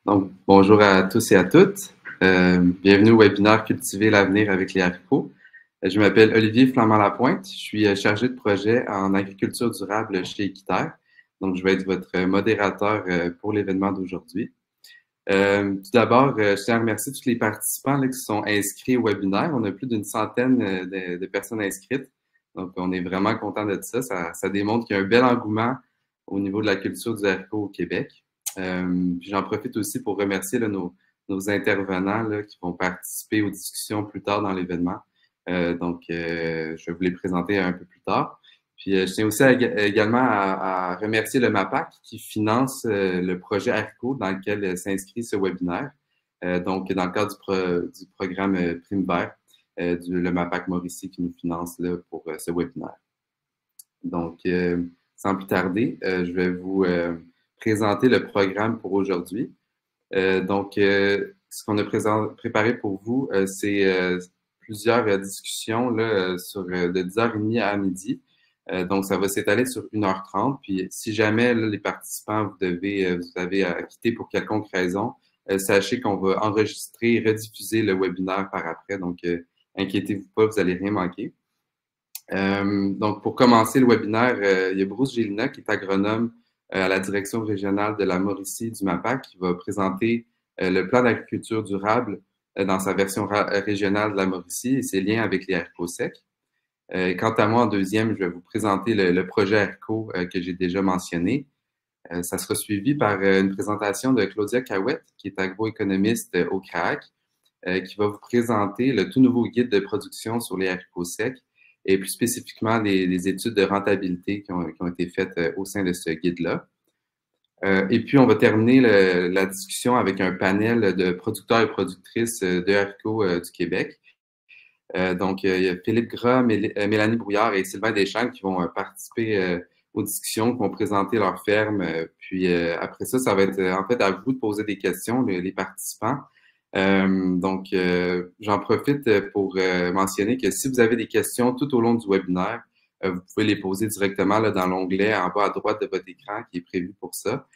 Donc, bonjour à tous et à toutes. Bienvenue au webinaire Cultiver l'avenir avec les haricots. Je m'appelle Olivier Flamand-Lapointe. Je suis chargé de projet en agriculture durable chez Équiterre. Donc, je vais être votre modérateur pour l'événement d'aujourd'hui. Tout d'abord, je tiens à remercier tous les participants qui sont inscrits au webinaire. On a plus d'une centaine de personnes inscrites. Donc, on est vraiment content de ça. Ça démontre qu'il y a un bel engouement au niveau de la culture du haricot au Québec. Puis j'en profite aussi pour remercier nos intervenants qui vont participer aux discussions plus tard dans l'événement. Je vais vous les présenter un peu plus tard. Puis je tiens aussi également à remercier le MAPAC qui finance le projet haricot dans lequel s'inscrit ce webinaire. Dans le cadre du programme Prime Vert, le MAPAC Mauricie qui nous finance là, pour ce webinaire. Donc, sans plus tarder, je vais vous présenter le programme pour aujourd'hui. Ce qu'on a préparé pour vous, c'est plusieurs discussions là, de 10h30 à midi. Donc, ça va s'étaler sur 1h30. Puis, si jamais là, les participants, vous avez à quitter pour quelconque raison, sachez qu'on va enregistrer et rediffuser le webinaire par après. Donc, inquiétez-vous pas, vous n'allez rien manquer. Donc, pour commencer le webinaire, il y a Bruce Gélina, qui est agronome à la direction régionale de la Mauricie du MAPAC, qui va présenter le plan d'agriculture durable dans sa version régionale de la Mauricie et ses liens avec les haricots secs. Quant à moi, en deuxième, je vais vous présenter le projet haricot que j'ai déjà mentionné. Ça sera suivi par une présentation de Claudia Cahouette, qui est agroéconomiste au CRAAC, qui va vous présenter le tout nouveau guide de production sur les haricots secs et plus spécifiquement les études de rentabilité qui ont été faites au sein de ce guide-là. Et puis, on va terminer la discussion avec un panel de producteurs et productrices de haricots du Québec. Il y a Philippe Gras, Mélanie Brouillard et Sylvain Deschamps qui vont participer aux discussions, qui vont présenter leur ferme. Puis après ça, ça va être en fait à vous de poser des questions, les participants. J'en profite pour mentionner que si vous avez des questions tout au long du webinaire, vous pouvez les poser directement là, dans l'onglet en bas à droite de votre écran qui est prévu pour ça.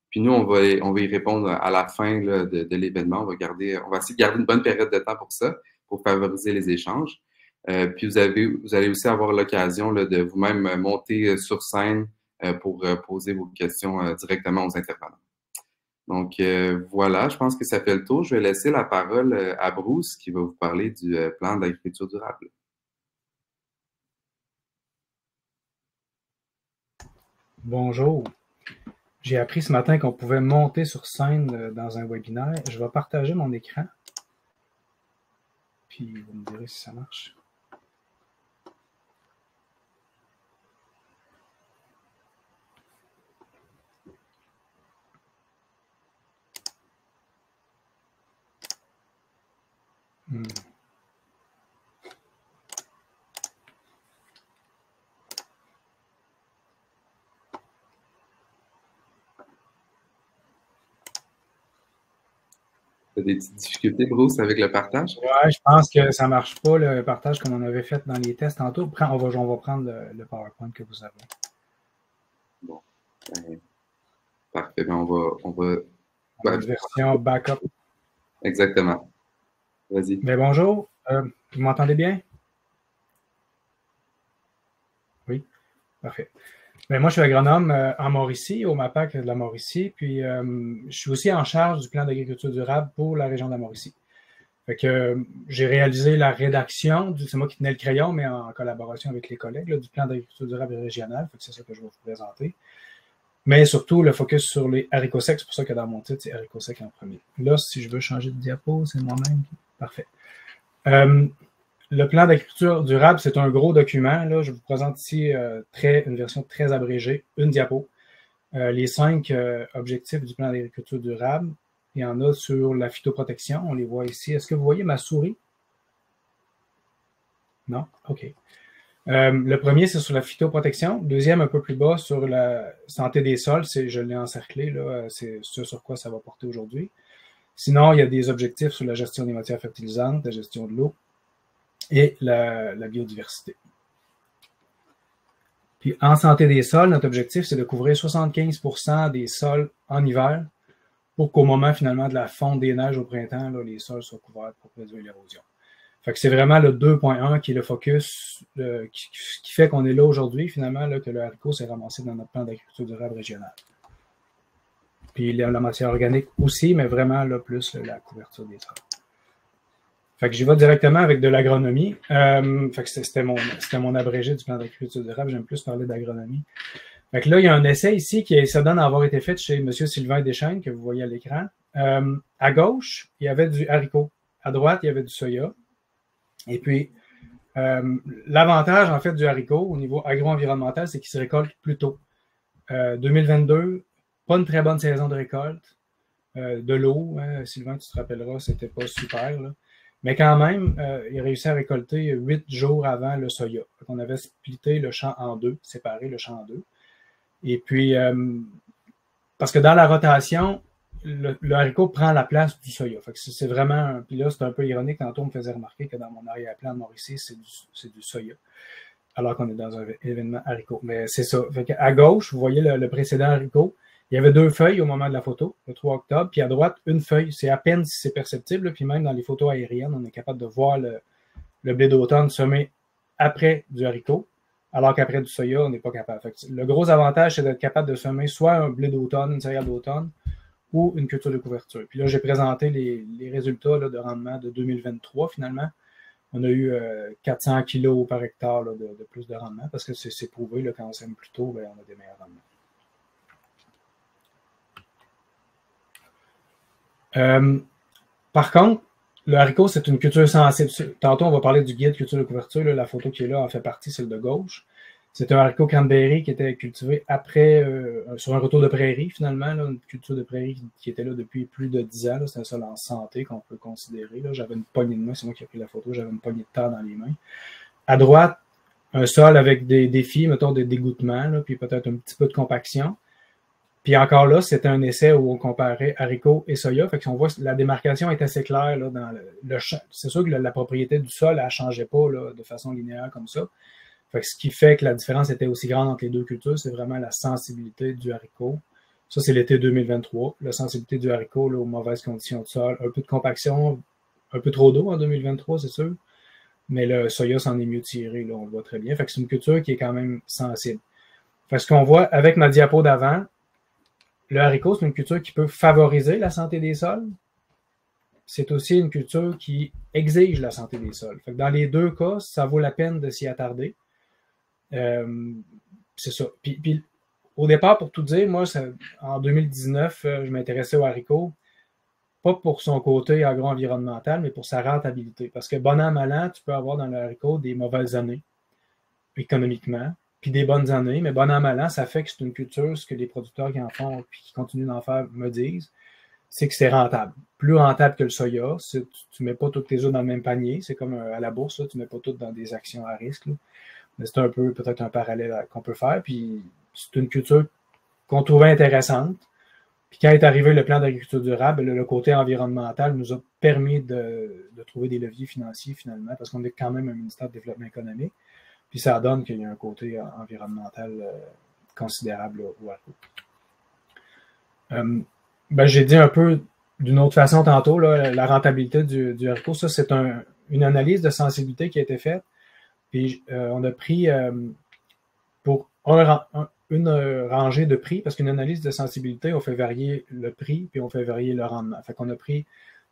Puis nous, on va y répondre à la fin là, de l'événement. On va essayer de garder une bonne période de temps pour ça, pour favoriser les échanges. Puis vous allez aussi avoir l'occasion de vous-même monter sur scène pour poser vos questions directement aux intervenants. Donc, voilà, je pense que ça fait le tour. Je vais laisser la parole à Bruce qui va vous parler du plan d'agriculture durable. Bonjour. J'ai appris ce matin qu'on pouvait monter sur scène dans un webinaire. Je vais partager mon écran. Puis, vous me direz si ça marche. Tu as des petites difficultés, Bruce, avec le partage? Ouais, je pense que ça ne marche pas, le partage comme on avait fait dans les tests tantôt. On va prendre le PowerPoint que vous avez. Bon. Parfait. On va... Une version backup. Exactement. Vas-y. Mais bonjour. Vous m'entendez bien? Oui. Parfait. Mais moi, je suis agronome en Mauricie, au MAPAC de la Mauricie, puis je suis aussi en charge du plan d'agriculture durable pour la région de la Mauricie. Fait que j'ai réalisé la rédaction, c'est moi qui tenais le crayon, mais en collaboration avec les collègues là, du plan d'agriculture durable régional. Fait que c'est ça que je vais vous présenter. Mais surtout, le focus sur les haricots secs, c'est pour ça que dans mon titre, c'est haricots secs en premier. Là, si je veux changer de diapo, c'est moi-même. Parfait. Le plan d'agriculture durable, c'est un gros document. Là, je vous présente ici une version très abrégée, une diapo. Les 5 objectifs du plan d'agriculture durable. Il y en a sur la phytoprotection. On les voit ici. Est-ce que vous voyez ma souris? Non? OK. Le premier, c'est sur la phytoprotection. Deuxième, un peu plus bas, sur la santé des sols. Je l'ai encerclé, là. C'est ce sur quoi ça va porter aujourd'hui. Sinon, il y a des objectifs sur la gestion des matières fertilisantes, la gestion de l'eau et la biodiversité. Puis, en santé des sols, notre objectif, c'est de couvrir 75% des sols en hiver pour qu'au moment finalement de la fonte des neiges au printemps, là, les sols soient couverts pour réduire l'érosion. Fait que c'est vraiment le 2.1 qui est le focus qui fait qu'on est là aujourd'hui, finalement, là, que le haricot s'est ramassé dans notre plan d'agriculture durable régional. Puis la matière organique aussi, mais vraiment là, plus là, la couverture des sols. Fait que j'y vais directement avec de l'agronomie. Fait que c'était mon abrégé du plan d'agriculture durable. J'aime plus parler d'agronomie. Fait que là, il y a un essai ici qui se donne à avoir été fait chez M. Sylvain Deschênes, que vous voyez à l'écran. À gauche, il y avait du haricot. À droite, il y avait du soya. Et puis, l'avantage, en fait, du haricot au niveau agro-environnemental, c'est qu'il se récolte plus tôt. 2022, pas une très bonne saison de récolte. De l'eau, hein, Sylvain, tu te rappelleras, c'était pas super, là. Mais quand même, il a réussi à récolter 8 jours avant le soya. On avait splitté le champ en deux, séparé le champ en deux. Et puis, parce que dans la rotation, le haricot prend la place du soya. Fait que c'est vraiment... Puis là, c'est un peu ironique. Tantôt, on me faisait remarquer que dans mon arrière-plan de Mauricie, c'est du soya. Alors qu'on est dans un événement haricot. Mais c'est ça. Fait qu'à gauche, vous voyez le précédent haricot. Il y avait 2 feuilles au moment de la photo, le 3 octobre, puis à droite, une feuille. C'est à peine si c'est perceptible, là, puis même dans les photos aériennes, on est capable de voir le blé d'automne semé après du haricot, alors qu'après du soya, on n'est pas capable. Fait que le gros avantage, c'est d'être capable de semer soit un blé d'automne, une céréale d'automne, ou une culture de couverture. Puis là, j'ai présenté les résultats là, de rendement de 2023, finalement. On a eu 400 kilos par hectare là, de plus de rendement, parce que c'est prouvé, là, quand on sème plus tôt, ben, on a des meilleurs rendements. Par contre, le haricot, c'est une culture sensible. Tantôt, on va parler du guide culture de couverture. Là, la photo qui est là en fait partie, celle de gauche. C'est un haricot cranberry qui était cultivé après, sur un retour de prairie, finalement, là, une culture de prairie qui était là depuis plus de 10 ans. C'est un sol en santé qu'on peut considérer. J'avais une poignée de main, c'est moi qui ai pris la photo, j'avais une poignée de terre dans les mains. À droite, un sol avec des défis, mettons des dégoûtements, là, puis peut-être un petit peu de compaction. Puis encore là, c'était un essai où on comparait haricot et soya. Fait qu'on voit que la démarcation est assez claire là, dans le champ. C'est sûr que la propriété du sol, elle ne changeait pas là, de façon linéaire comme ça. Fait que ce qui fait que la différence était aussi grande entre les deux cultures, c'est vraiment la sensibilité du haricot. Ça, c'est l'été 2023. La sensibilité du haricot là, aux mauvaises conditions de sol. Un peu de compaction, un peu trop d'eau en 2023, c'est sûr. Mais le soya s'en est mieux tiré, là, on le voit très bien. Fait que c'est une culture qui est quand même sensible. Fait que ce qu'on voit avec ma diapo d'avant, le haricot, c'est une culture qui peut favoriser la santé des sols. C'est aussi une culture qui exige la santé des sols. Fait que dans les deux cas, ça vaut la peine de s'y attarder. C'est ça. Puis, au départ, pour tout dire, moi, en 2019, je m'intéressais au haricot, pas pour son côté agro-environnemental, mais pour sa rentabilité. Parce que bon an, mal an, tu peux avoir dans le haricot des mauvaises années, économiquement, puis des bonnes années, mais bon an, mal an, ça fait que c'est une culture, ce que les producteurs qui en font puis qui continuent d'en faire me disent, c'est que c'est rentable. Plus rentable que le soya. Tu ne mets pas tous tes œufs dans le même panier. C'est comme à la bourse, là, tu ne mets pas tout dans des actions à risque. Là. Mais c'est un peu peut-être un parallèle qu'on peut faire. Puis c'est une culture qu'on trouvait intéressante. Puis quand est arrivé le plan d'agriculture durable, le côté environnemental nous a permis de trouver des leviers financiers finalement, parce qu'on est quand même un ministère de développement économique. Puis ça donne qu'il y a un côté environnemental considérable au haricot. J'ai dit un peu d'une autre façon tantôt, là, la rentabilité du haricot, ça c'est une analyse de sensibilité qui a été faite. Puis on a pris pour une rangée de prix, parce qu'une analyse de sensibilité, on fait varier le prix, puis on fait varier le rendement. Fait qu'on a pris,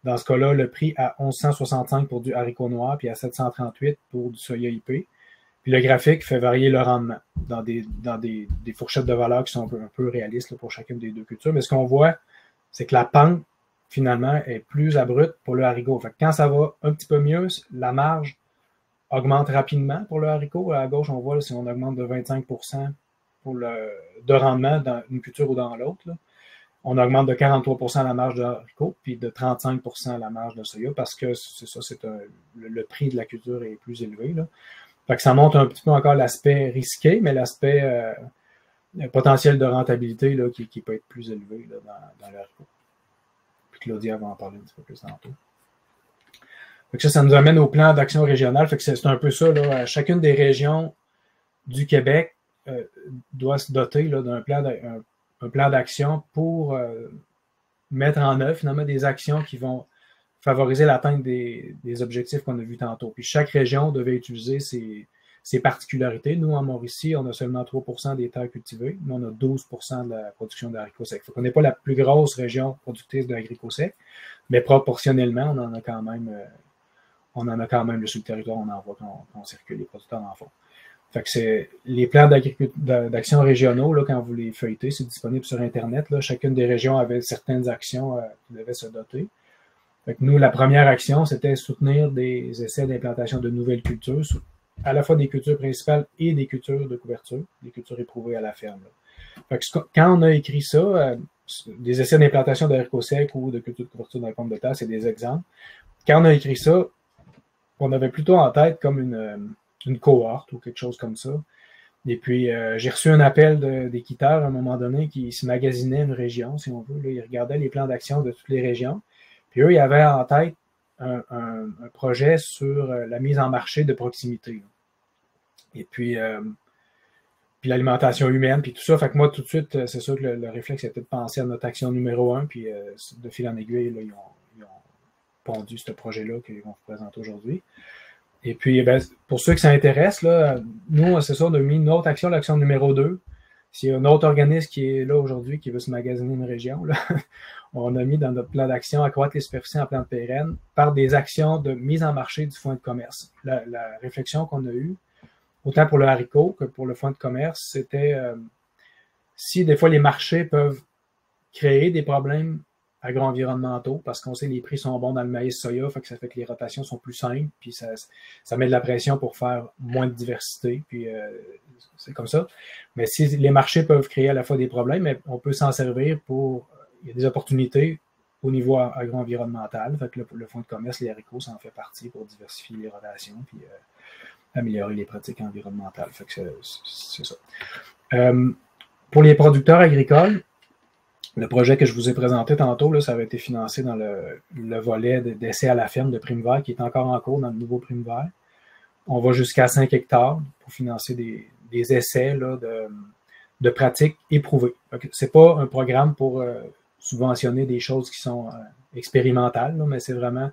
dans ce cas-là, le prix à 1165 pour du haricot noir, puis à 738 pour du soya IP. Puis le graphique fait varier le rendement dans des fourchettes de valeurs qui sont un peu réalistes là, pour chacune des deux cultures. Mais ce qu'on voit, c'est que la pente, finalement, est plus abrupte pour le haricot. Fait que quand ça va un petit peu mieux, la marge augmente rapidement pour le haricot. À gauche, on voit là, si on augmente de 25% de rendement dans une culture ou dans l'autre. Là. On augmente de 43% la marge de haricot, puis de 35% la marge de soya, parce que c'est ça, le prix de la culture est plus élevé. Là. Fait que ça montre un petit peu encore l'aspect risqué, mais l'aspect potentiel de rentabilité là, qui peut être plus élevé là, dans le haricot. Puis Claudia va en parler un petit peu plus tantôt. Fait que ça nous amène au plan d'action régional. Fait que c'est un peu ça. Là, chacune des régions du Québec doit se doter là, d'un plan d'action pour mettre en œuvre finalement des actions qui vont favoriser l'atteinte des objectifs qu'on a vus tantôt. Puis chaque région devait utiliser ses particularités. Nous, en Mauricie, on a seulement 3% des terres cultivées. Nous, on a 12% de la production d'haricots secs. On n'est pas la plus grosse région productrice d'haricots secs, mais proportionnellement, on en a quand même sur le territoire, on en voit qu'on circule, les producteurs en font. Fait que c'est les plans d'action régionaux, là, quand vous les feuilletez, c'est disponible sur Internet. Là. Chacune des régions avait certaines actions qui devaient se doter. Fait que nous, la première action, c'était soutenir des essais d'implantation de nouvelles cultures, à la fois des cultures principales et des cultures de couverture, des cultures éprouvées à la ferme. Là. Fait que quand on a écrit ça, des essais d'implantation de haricots secs ou de culture de couverture dans les pommes de terre, c'est des exemples. Quand on a écrit ça, on avait plutôt en tête comme une cohorte ou quelque chose comme ça. Et puis, j'ai reçu un appel d'équiteurs à un moment donné qui se magasinaient une région, si on veut. Là, ils regardaient les plans d'action de toutes les régions. Puis eux, ils avaient en tête un projet sur la mise en marché de proximité. Et puis l'alimentation humaine, puis tout ça. Fait que moi, tout de suite, c'est sûr que le réflexe était de penser à notre action numéro 1, puis de fil en aiguille, là, ils ont pondu ce projet-là qu'on vous présente aujourd'hui. Et puis, ben, pour ceux qui s'intéressent, là, nous, c'est ça, on a mis une autre action, l'action numéro 2. S'il y a un autre organisme qui est là aujourd'hui qui veut se magasiner une région, là, on a mis dans notre plan d'action accroître les superficies en plante pérenne par des actions de mise en marché du fonds de commerce. La réflexion qu'on a eue, autant pour le haricot que pour le fonds de commerce, c'était si des fois les marchés peuvent créer des problèmes agro-environnementaux parce qu'on sait que les prix sont bons dans le maïs soya, fait que ça fait que les rotations sont plus simples, puis ça met de la pression pour faire moins de diversité, puis c'est comme ça. Mais si les marchés peuvent créer à la fois des problèmes, mais on peut s'en servir pour... Il y a des opportunités au niveau agro-environnemental, fait que le fonds de commerce, les haricots, ça en fait partie pour diversifier les rotations, puis améliorer les pratiques environnementales. Fait que c'est ça. Pour les producteurs agricoles, le projet que je vous ai présenté tantôt, là, ça avait été financé dans le volet d'essai à la ferme de Prime Vert, qui est encore en cours dans le nouveau Prime Vert. On va jusqu'à 5 hectares pour financer des essais là, de pratiques éprouvées. Ce n'est pas un programme pour subventionner des choses qui sont expérimentales, là, mais c'est vraiment,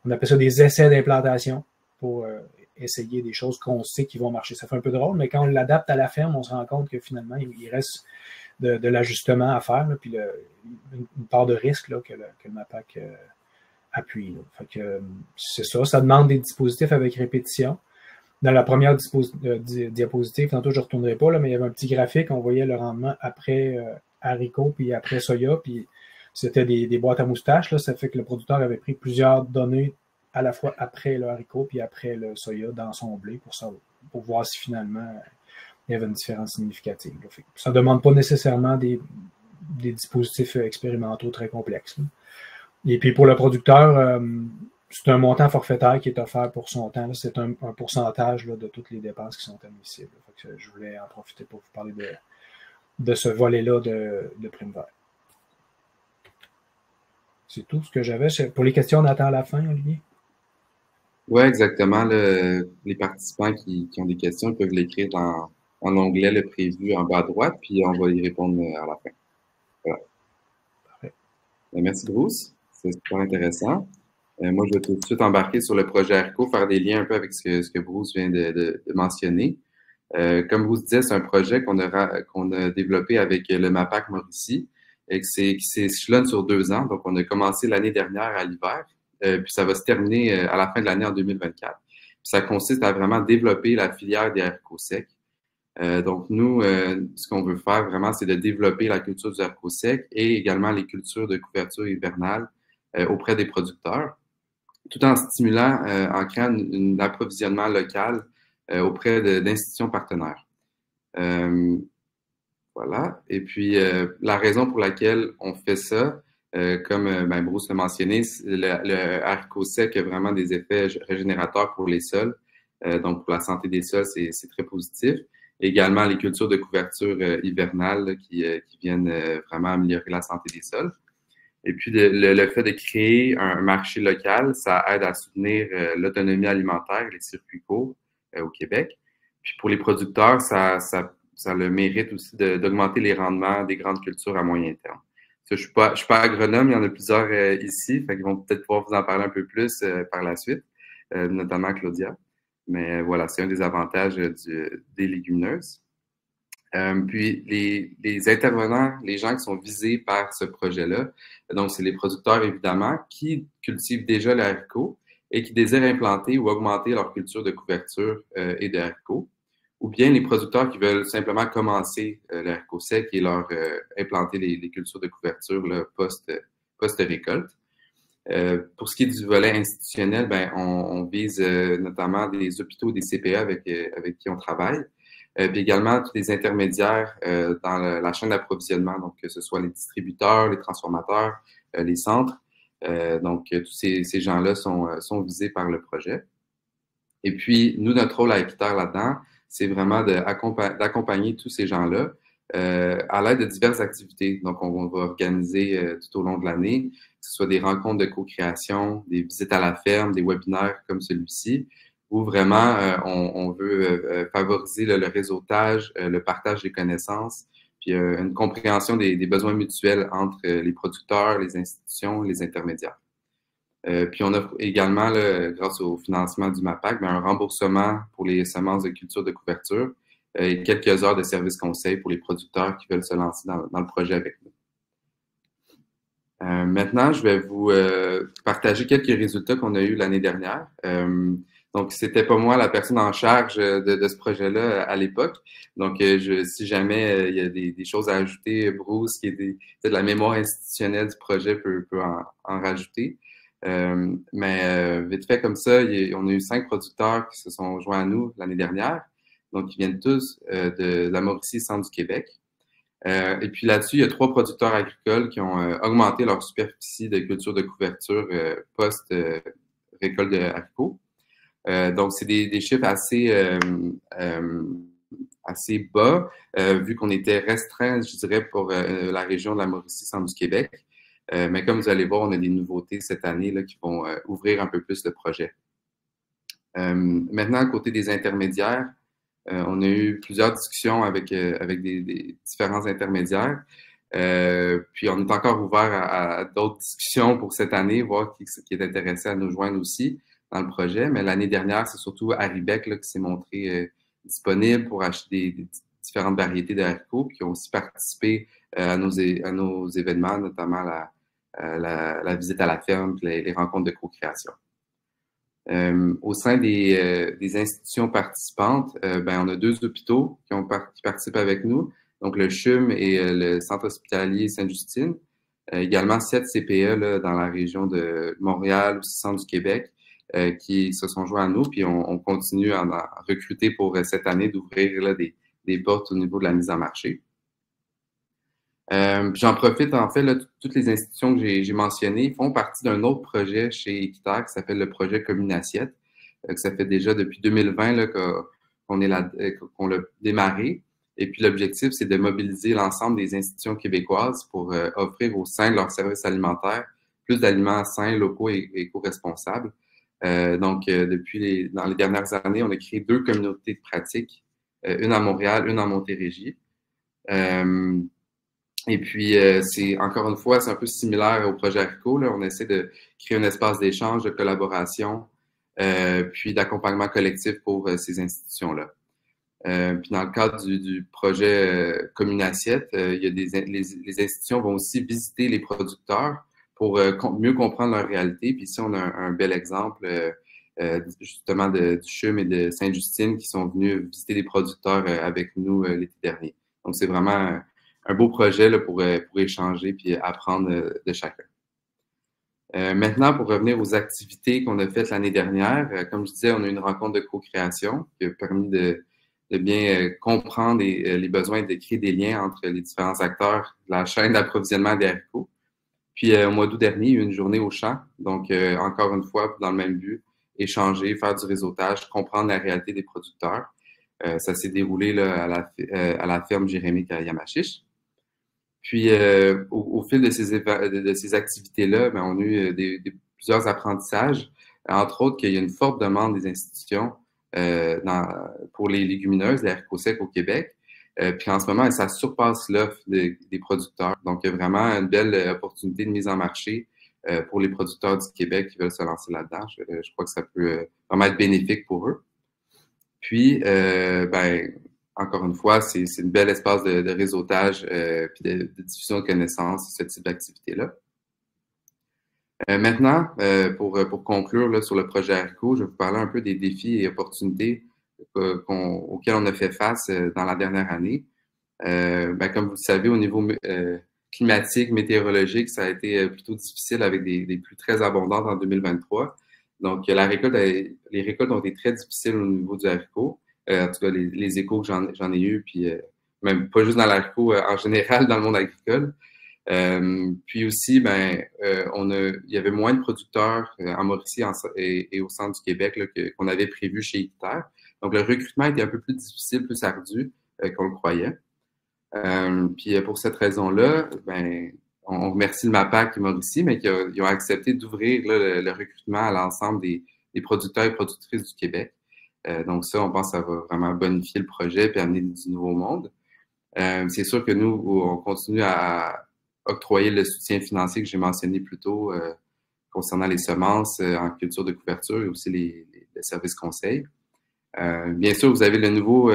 on appelle ça des essais d'implantation pour essayer des choses qu'on sait qui vont marcher. Ça fait un peu drôle, mais quand on l'adapte à la ferme, on se rend compte que finalement, il reste de l'ajustement à faire, là, puis une part de risque là, que le MAPAC appuie. Là. Fait que c'est ça. Ça demande des dispositifs avec répétition. Dans la première diapositive, tantôt je ne retournerai pas, là, mais il y avait un petit graphique, on voyait le rendement après haricot, puis après soya, puis c'était des boîtes à moustaches. Là, ça fait que le producteur avait pris plusieurs données à la fois après le haricot puis après le soya dans son blé pour voir si finalement il y avait une différence significative. Là. Ça ne demande pas nécessairement des dispositifs expérimentaux très complexes. Là. Et puis pour le producteur, c'est un montant forfaitaire qui est offert pour son temps. C'est un pourcentage là, de toutes les dépenses qui sont admissibles. Fait que je voulais en profiter pour vous parler de ce volet-là de Prime Vert. C'est tout ce que j'avais. Pour les questions, on attend à la fin, Olivier. Oui, exactement. Les participants qui ont des questions peuvent l'écrire dans l'onglet le prévu en bas à droite, puis on va y répondre à la fin. Voilà. Parfait. Merci Bruce, c'est super intéressant. Moi, je vais tout de suite embarquer sur le projet haricot, faire des liens un peu avec ce que Bruce vient de mentionner. Comme Bruce disait, c'est un projet qu'on a développé avec le MAPAC Mauricie et qui s'échelonne sur 2 ans. Donc, on a commencé l'année dernière à l'hiver. Puis ça va se terminer à la fin de l'année en 2024. Puis ça consiste à vraiment développer la filière des haricots secs. Donc nous, ce qu'on veut faire vraiment, c'est de développer la culture du haricot sec et également les cultures de couverture hivernale auprès des producteurs, tout en stimulant, en créant un approvisionnement local auprès d'institutions partenaires. Voilà. Et puis, la raison pour laquelle on fait ça, comme Bruce l'a mentionné, le haricot sec a vraiment des effets régénérateurs pour les sols. Donc, pour la santé des sols, c'est très positif. Également, les cultures de couverture hivernale là, qui viennent vraiment améliorer la santé des sols. Et puis, le fait de créer un marché local, ça aide à soutenir l'autonomie alimentaire et les circuits courts au Québec. Puis, pour les producteurs, ça a le mérite aussi d'augmenter les rendements des grandes cultures à moyen terme. Ça, je suis pas agronome, il y en a plusieurs ici, fait qu'ils vont peut-être pouvoir vous en parler un peu plus par la suite, notamment Claudia. Mais voilà, c'est un des avantages des légumineuses. Puis les intervenants, les gens qui sont visés par ce projet-là, donc c'est les producteurs évidemment qui cultivent déjà le haricot et qui désirent implanter ou augmenter leur culture de couverture et de haricots, ou bien les producteurs qui veulent simplement commencer le haricot sec et leur implanter les cultures de couverture là, post-récolte. Pour ce qui est du volet institutionnel, ben, on vise notamment des hôpitaux, des CPA avec qui on travaille. Puis également tous les intermédiaires dans la chaîne d'approvisionnement, donc que ce soit les distributeurs, les transformateurs, les centres. Donc, tous ces gens-là sont visés par le projet. Et puis, nous, notre rôle à Épiter là-dedans, c'est vraiment d'accompagner tous ces gens-là à l'aide de diverses activités. Donc, on va organiser tout au long de l'année, que ce soit des rencontres de co-création, des visites à la ferme, des webinaires comme celui-ci, où vraiment on veut favoriser le réseautage, le partage des connaissances, puis une compréhension des besoins mutuels entre les producteurs, les institutions, les intermédiaires. Puis on offre également, là, grâce au financement du MAPAC, un remboursement pour les semences de culture de couverture et quelques heures de service conseil pour les producteurs qui veulent se lancer dans le projet avec nous. Maintenant, je vais vous partager quelques résultats qu'on a eus l'année dernière. Donc, c'était pas moi la personne en charge de ce projet-là à l'époque. Donc, si jamais il y a des choses à ajouter, Bruce, qui est de la mémoire institutionnelle du projet, peut en rajouter. Mais vite fait comme ça, on a eu 5 producteurs qui se sont joints à nous l'année dernière. Donc, ils viennent tous de la Mauricie, centre du Québec. Et puis là-dessus, il y a 3 producteurs agricoles qui ont augmenté leur superficie de culture de couverture post-récolte de haricots. Donc, c'est des chiffres assez bas, vu qu'on était restreint, je dirais, pour la région de la Mauricie, centre du Québec. Mais comme vous allez voir, on a des nouveautés cette année là, qui vont ouvrir un peu plus le projet. Maintenant, à côté des intermédiaires, on a eu plusieurs discussions avec des différents intermédiaires. Puis on est encore ouvert à d'autres discussions pour cette année, voir qui est intéressé à nous joindre aussi dans le projet. Mais l'année dernière, c'est surtout Aribec là, qui s'est montré disponible pour acheter des différentes variétés de haricots, qui ont aussi participé à nos événements, notamment la visite à la ferme, les rencontres de co-création. Au sein des institutions participantes, on a 2 hôpitaux qui participent avec nous, donc le CHUM et le Centre hospitalier Sainte-Justine. Également 7 CPE là, dans la région de Montréal, aussi centre du Québec, qui se sont joints à nous, puis on continue à recruter pour cette année d'ouvrir là, des portes au niveau de la mise en marché. J'en profite, en fait, là, toutes les institutions que j'ai mentionnées font partie d'un autre projet chez Équiterre qui s'appelle le projet Commune Assiette, que ça fait déjà depuis 2020 là, qu'on l'a démarré. Et puis l'objectif, c'est de mobiliser l'ensemble des institutions québécoises pour offrir au sein de leurs services alimentaires plus d'aliments sains, locaux et éco-responsables. Donc, dans les dernières années, on a créé 2 communautés de pratique, une à Montréal, une en Montérégie. Et puis, c'est encore une fois, c'est un peu similaire au projet Haricot. Là. On essaie de créer un espace d'échange, de collaboration, puis d'accompagnement collectif pour ces institutions-là. Puis dans le cadre du projet Commune Assiette, il y a les institutions vont aussi visiter les producteurs pour mieux comprendre leur réalité. Puis ici, on a un bel exemple justement du CHUM et de Sainte-Justine qui sont venus visiter les producteurs avec nous l'été dernier. Donc, c'est vraiment un beau projet là, pour échanger puis apprendre de chacun. Maintenant, pour revenir aux activités qu'on a faites l'année dernière, comme je disais, on a eu une rencontre de co-création qui a permis de bien comprendre les besoins et de créer des liens entre les différents acteurs de la chaîne d'approvisionnement des haricots. Puis au mois d'août dernier, il y a eu une journée au champ. Donc, encore une fois, dans le même but, échanger, faire du réseautage, comprendre la réalité des producteurs. Ça s'est déroulé là, à la ferme Jérémy Yamachiche. Puis, au fil de ces activités-là, on a eu plusieurs apprentissages. Entre autres, qu'il y a une forte demande des institutions pour les légumineuses, les haricots secs au Québec. Puis en ce moment, ça surpasse l'offre des producteurs. Donc, il y a vraiment une belle opportunité de mise en marché pour les producteurs du Québec qui veulent se lancer là-dedans. Je crois que ça peut vraiment être bénéfique pour eux. Puis, encore une fois, c'est une belle espace de réseautage puis de diffusion de connaissances, ce type d'activité-là. Maintenant, pour conclure là, sur le projet Haricot, je vais vous parler un peu des défis et opportunités auxquels on a fait face dans la dernière année. Comme vous le savez, au niveau climatique, météorologique, ça a été plutôt difficile avec des pluies très abondantes en 2023. Donc, les récoltes ont été très difficiles au niveau du haricot. En tout cas, les échos que j'en ai eu, puis même pas juste dans l'haricot, en général dans le monde agricole. Puis aussi, il y avait moins de producteurs en Mauricie et au centre du Québec qu'on avait prévu chez ICTER. Donc, le recrutement était un peu plus difficile, plus ardu qu'on le croyait. Puis pour cette raison-là, on remercie le MAPAC et Mauricie, mais ils ont accepté d'ouvrir le recrutement à l'ensemble des producteurs et productrices du Québec. Donc ça, on pense que ça va vraiment bonifier le projet et amener du nouveau monde. C'est sûr que nous, on continue à octroyer le soutien financier que j'ai mentionné plus tôt concernant les semences en culture de couverture et aussi les services conseils. Bien sûr, vous avez le nouveau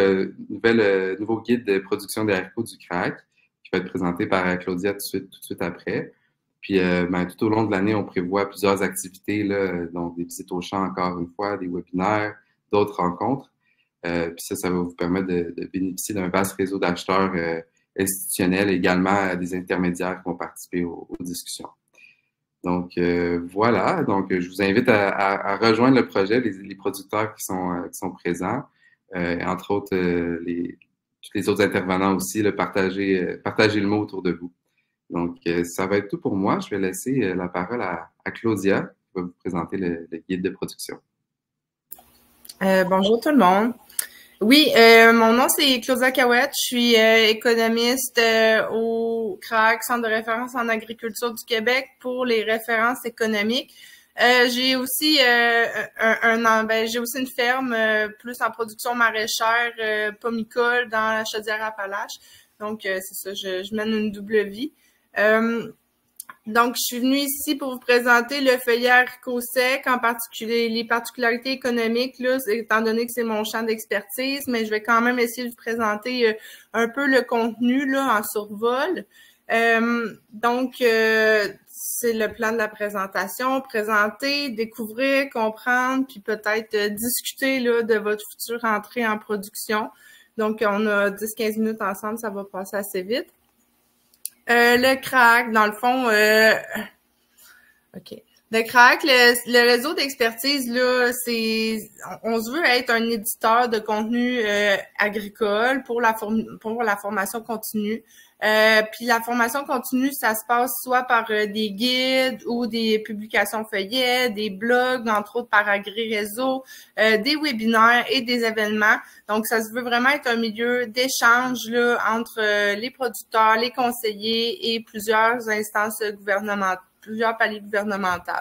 guide de production des haricots du CRAC qui va être présenté par Claudia tout de suite après. Puis, tout au long de l'année, on prévoit plusieurs activités, là, donc des visites au champ encore une fois, des webinaires, d'autres rencontres. Puis ça va vous permettre de bénéficier d'un vaste réseau d'acheteurs institutionnels et également des intermédiaires qui vont participer aux discussions. Donc, voilà. Donc, je vous invite à rejoindre le projet, les producteurs qui sont présents, entre autres, tous les autres intervenants aussi, partagez le mot autour de vous. Donc, ça va être tout pour moi. Je vais laisser la parole à Claudia, qui va vous présenter le guide de production. Bonjour tout le monde. Oui, mon nom c'est Claudia Cahouette, je suis économiste au CRAC, Centre de référence en agriculture du Québec pour les références économiques. J'ai aussi j'ai aussi une ferme plus en production maraîchère pomicole dans la Chaudière-Appalaches. Donc c'est ça, je mène une double vie. Donc, je suis venue ici pour vous présenter le feuillet haricot sec, en particulier les particularités économiques, là, étant donné que c'est mon champ d'expertise, mais je vais quand même essayer de vous présenter un peu le contenu là en survol. Donc, c'est le plan de la présentation, présenter, découvrir, comprendre, puis peut-être discuter là, de votre future entrée en production. Donc, on a 10-15 minutes ensemble, ça va passer assez vite. Le CRAC, dans le fond, OK. Le CRAC, le réseau d'expertise, là, on se veut être un éditeur de contenu agricole pour la formation continue. Puis la formation continue, ça se passe soit par des guides ou des publications feuillets, des blogs, entre autres par Agri-Réseau, des webinaires et des événements. Donc, ça se veut vraiment être un milieu d'échange là entre les producteurs, les conseillers et plusieurs instances gouvernementales, plusieurs paliers gouvernementaux.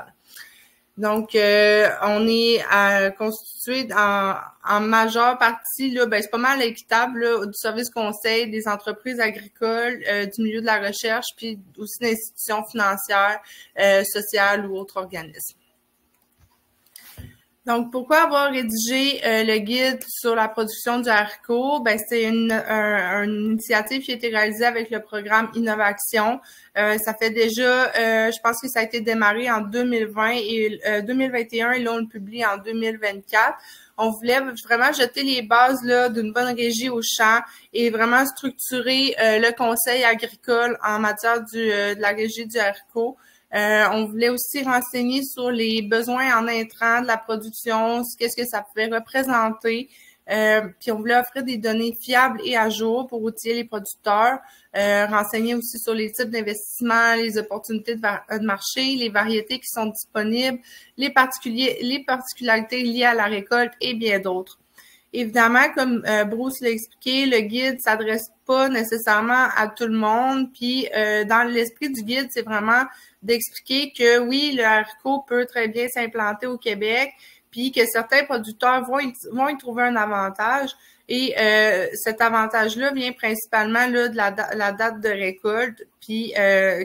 Donc, on est constitué en majeure partie, là, c'est pas mal équitable là, du service conseil, des entreprises agricoles, du milieu de la recherche, puis aussi d'institutions financières, sociales ou autres organismes. Donc, pourquoi avoir rédigé le guide sur la production du haricot? C'est une initiative qui a été réalisée avec le programme Innovation. Ça fait déjà, je pense que ça a été démarré en 2020 et 2021 et là, on le publie en 2024. On voulait vraiment jeter les bases là d'une bonne régie au champ et vraiment structurer le conseil agricole en matière de la régie du haricot. On voulait aussi renseigner sur les besoins en intrants de la production, qu'est-ce que ça pouvait représenter. Puis on voulait offrir des données fiables et à jour pour outiller les producteurs, renseigner aussi sur les types d'investissements, les opportunités de marché, les variétés qui sont disponibles, les particularités liées à la récolte et bien d'autres. Évidemment, comme Bruce l'a expliqué, le guide s'adresse pas nécessairement à tout le monde. Puis dans l'esprit du guide, c'est vraiment d'expliquer que oui, le haricot peut très bien s'implanter au Québec, puis que certains producteurs vont y trouver un avantage. Et cet avantage-là vient principalement là, de la date de récolte, puis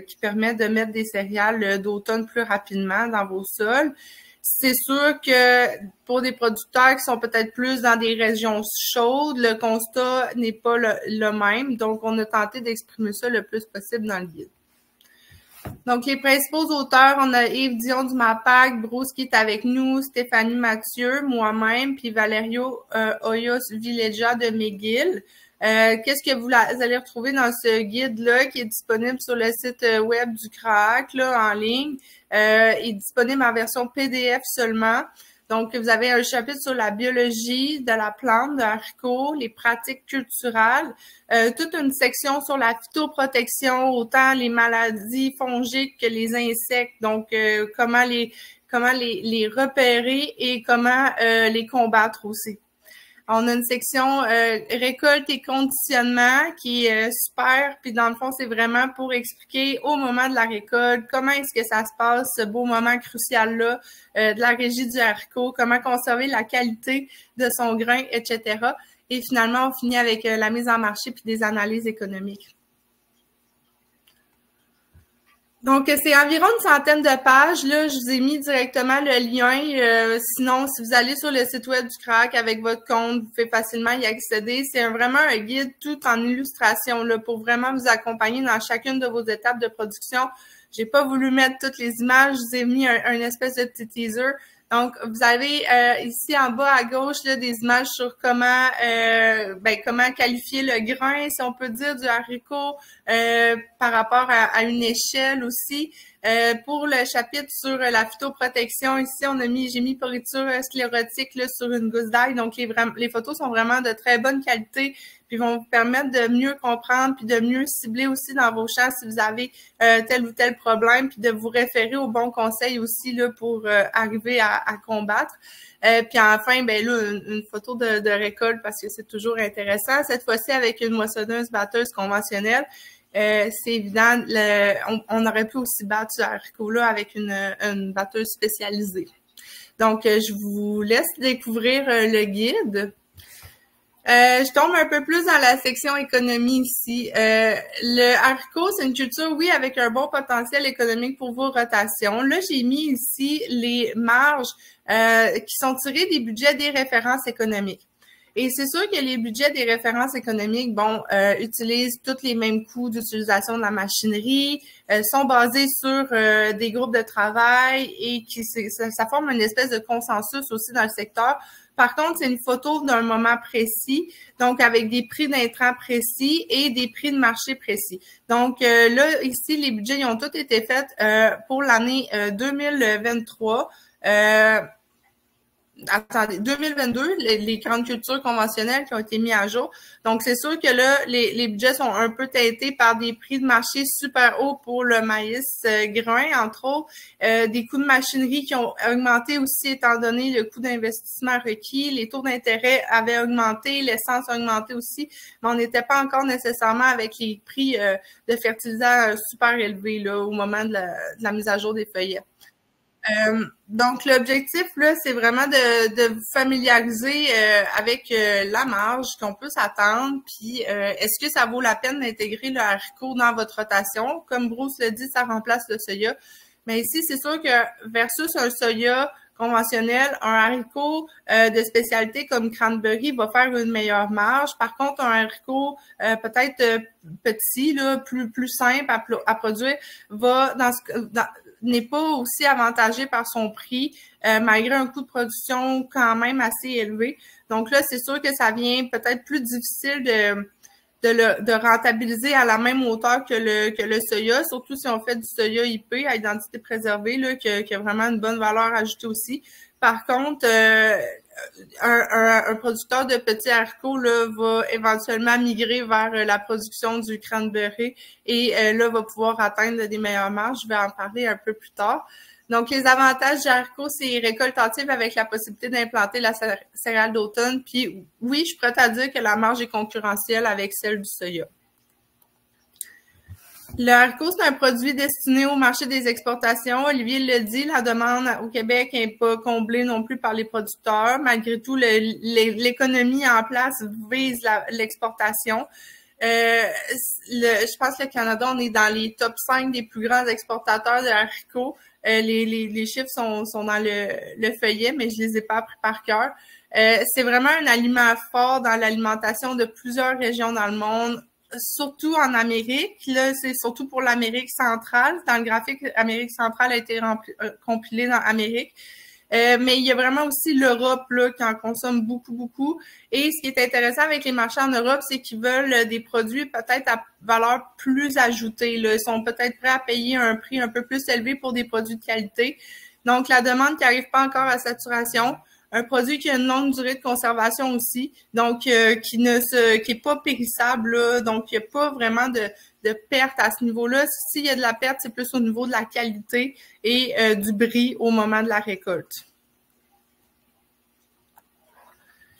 qui permet de mettre des céréales d'automne plus rapidement dans vos sols. C'est sûr que pour des producteurs qui sont peut-être plus dans des régions chaudes, le constat n'est pas le même. Donc, on a tenté d'exprimer ça le plus possible dans le guide. Donc, les principaux auteurs, on a Yves Dion du MAPAC, Bruce qui est avec nous, Stéphanie Mathieu, moi-même, puis Valerio Hoyos Villega de McGill. Qu'est-ce que vous allez retrouver dans ce guide-là qui est disponible sur le site web du CRAAC, là, en ligne? Est disponible en version PDF seulement. Donc, vous avez un chapitre sur la biologie de la plante, de haricots, les pratiques culturales, toute une section sur la phytoprotection, autant les maladies fongiques que les insectes, donc comment les repérer et comment les combattre aussi. On a une section récolte et conditionnement qui est super. Puis dans le fond, c'est vraiment pour expliquer au moment de la récolte comment est-ce que ça se passe, ce beau moment crucial-là de la régie du haricot, comment conserver la qualité de son grain, etc. Et finalement, on finit avec la mise en marché puis des analyses économiques. Donc, c'est environ une centaine de pages. Là, je vous ai mis directement le lien. Sinon, si vous allez sur le site web du CRAAC avec votre compte, vous pouvez facilement y accéder. C'est vraiment un guide tout en illustration là, pour vraiment vous accompagner dans chacune de vos étapes de production. J'ai pas voulu mettre toutes les images. Je vous ai mis un espèce de petit teaser. Donc, vous avez ici en bas à gauche là, des images sur comment qualifier le grain, si on peut dire, du haricot par rapport à une échelle aussi. Pour le chapitre sur la phytoprotection, ici, j'ai mis pourriture sclérotique là, sur une gousse d'ail. Donc, les photos sont vraiment de très bonne qualité, puis vont vous permettre de mieux comprendre, puis de mieux cibler aussi dans vos champs si vous avez tel ou tel problème, puis de vous référer aux bons conseils aussi là pour arriver à combattre. Puis enfin, ben là, une photo de récolte parce que c'est toujours intéressant. Cette fois-ci avec une moissonneuse-batteuse conventionnelle. C'est évident, on aurait pu aussi battre ce haricot-là avec une batteuse spécialisée. Donc, je vous laisse découvrir le guide. Je tombe un peu plus dans la section économie ici. Le haricot, c'est une culture, oui, avec un bon potentiel économique pour vos rotations. Là, j'ai mis ici les marges qui sont tirées des budgets des références économiques. Et c'est sûr que les budgets des références économiques, utilisent tous les mêmes coûts d'utilisation de la machinerie, sont basés sur des groupes de travail et ça forme une espèce de consensus aussi dans le secteur. Par contre, c'est une photo d'un moment précis, donc avec des prix d'intrants précis et des prix de marché précis. Donc là, ici, les budgets ils ont tous été faits pour l'année 2023. 2022, les grandes cultures conventionnelles qui ont été mis à jour. Donc, c'est sûr que là, les budgets sont un peu teintés par des prix de marché super hauts pour le maïs grain, entre autres, des coûts de machinerie qui ont augmenté aussi étant donné le coût d'investissement requis, les taux d'intérêt avaient augmenté, l'essence a augmenté aussi, mais on n'était pas encore nécessairement avec les prix de fertilisants super élevés là, au moment de la mise à jour des feuillets. Donc, l'objectif, là, c'est vraiment de vous familiariser avec la marge qu'on peut s'attendre, puis est-ce que ça vaut la peine d'intégrer le haricot dans votre rotation? Comme Bruce le dit, ça remplace le soya. Mais ici, c'est sûr que versus un soya conventionnel, un haricot de spécialité comme cranberry va faire une meilleure marge. Par contre, un haricot peut-être petit, là, plus simple à produire, n'est pas aussi avantagé par son prix, malgré un coût de production quand même assez élevé. Donc là, c'est sûr que ça vient peut-être plus difficile de rentabiliser à la même hauteur que le soya, surtout si on fait du soya IP à identité préservée, là, qui a vraiment une bonne valeur ajoutée aussi. Par contre, un producteur de petits haricots là, va éventuellement migrer vers la production du cranberry et là, va pouvoir atteindre des meilleures marges. Je vais en parler un peu plus tard. Donc, les avantages du haricot, c'est récoltative avec la possibilité d'implanter la céréale d'automne. Puis, oui, je suis prête à dire que la marge est concurrentielle avec celle du soya. Le haricot, c'est un produit destiné au marché des exportations. Olivier le dit, la demande au Québec n'est pas comblée non plus par les producteurs. Malgré tout, l'économie en place vise l'exportation. Je pense que le Canada, on est dans les top 5 des plus grands exportateurs de haricots. Les chiffres sont dans le feuillet, mais je les ai pas appris par cœur. C'est vraiment un aliment fort dans l'alimentation de plusieurs régions dans le monde, surtout en Amérique. Là, c'est surtout pour l'Amérique centrale. Dans le graphique, l'Amérique centrale a été compilée dans l'Amérique. Mais il y a vraiment aussi l'Europe là qui en consomme beaucoup, beaucoup. Et ce qui est intéressant avec les marchés en Europe, c'est qu'ils veulent des produits peut-être à valeur plus ajoutée. Là. Ils sont peut-être prêts à payer un prix un peu plus élevé pour des produits de qualité. Donc, la demande qui n'arrive pas encore à saturation. Un produit qui a une longue durée de conservation aussi, donc qui est pas périssable, là, donc il n'y a pas vraiment de perte à ce niveau-là. S'il y a de la perte, c'est plus au niveau de la qualité et du bris au moment de la récolte.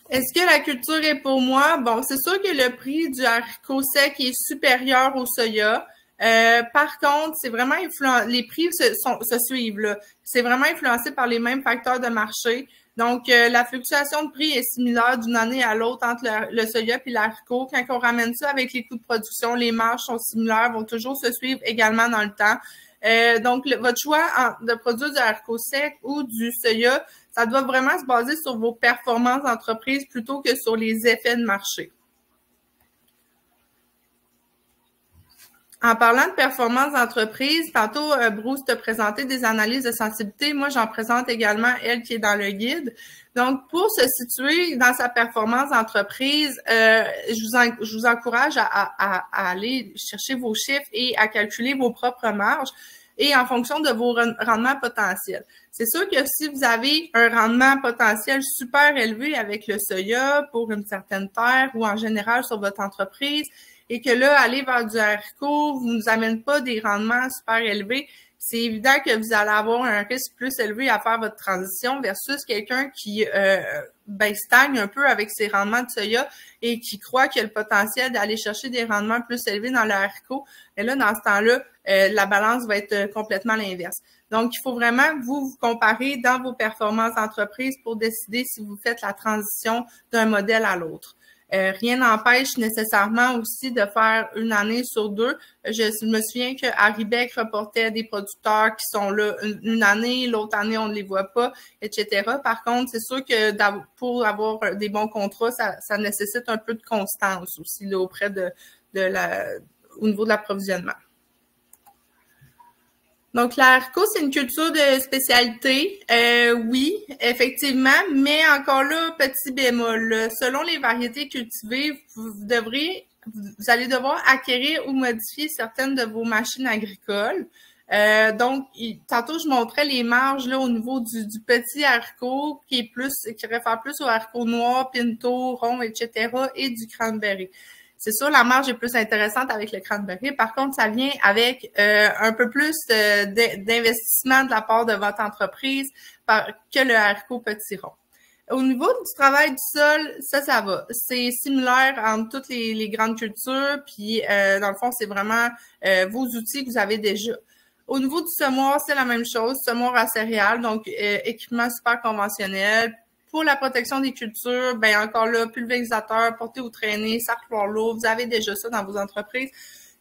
Est-ce que la culture est pour moi? Bon, c'est sûr que le prix du haricot sec est supérieur au soya. Par contre, c'est vraiment les prix se suivent, là. C'est vraiment influencé par les mêmes facteurs de marché. Donc, la fluctuation de prix est similaire d'une année à l'autre entre le soya et l'haricot. Quand on ramène ça avec les coûts de production, les marges sont similaires, vont toujours se suivre également dans le temps. Donc, votre choix de produire du haricot sec ou du soya, ça doit vraiment se baser sur vos performances d'entreprise plutôt que sur les effets de marché. En parlant de performance d'entreprise, tantôt Bruce te présentait des analyses de sensibilité. Moi, j'en présente également elle qui est dans le guide. Donc, pour se situer dans sa performance d'entreprise, je vous encourage à aller chercher vos chiffres et à calculer vos propres marges et en fonction de vos rendements potentiels. C'est sûr que si vous avez un rendement potentiel super élevé avec le soya pour une certaine terre ou en général sur votre entreprise, et que là, aller vers du haricot vous ne nous amène pas des rendements super élevés, c'est évident que vous allez avoir un risque plus élevé à faire votre transition versus quelqu'un qui stagne un peu avec ses rendements de soya et qui croit qu'il y a le potentiel d'aller chercher des rendements plus élevés dans le haricot. Et là, dans ce temps-là, la balance va être complètement l'inverse. Donc, il faut vraiment vous comparer dans vos performances d'entreprise pour décider si vous faites la transition d'un modèle à l'autre. Rien n'empêche nécessairement aussi de faire une année sur deux. Je me souviens que Aribec reportait des producteurs qui sont là une année, l'autre année on ne les voit pas, etc. Par contre, c'est sûr que pour avoir des bons contrats, ça nécessite un peu de constance aussi là, auprès au niveau de l'approvisionnement. Donc, l'haricot, c'est une culture de spécialité. Oui, effectivement, mais encore là, petit bémol. Selon les variétés cultivées, vous allez devoir acquérir ou modifier certaines de vos machines agricoles. Donc, tantôt, je montrais les marges là au niveau du petit haricot qui réfère plus au haricot noir, pinto, rond, etc. et du cranberry. C'est sûr, la marge est plus intéressante avec le cranberry. Par contre, ça vient avec un peu plus d'investissement de la part de votre entreprise que le haricot petit rond. Au niveau du travail du sol, ça va. C'est similaire entre toutes les grandes cultures. Puis, dans le fond, c'est vraiment vos outils que vous avez déjà. Au niveau du semoir, c'est la même chose. Semoir à céréales, donc équipement super conventionnel. Pour la protection des cultures, ben encore là, pulvérisateur, porter ou traîner, sarcloir lourd, vous avez déjà ça dans vos entreprises.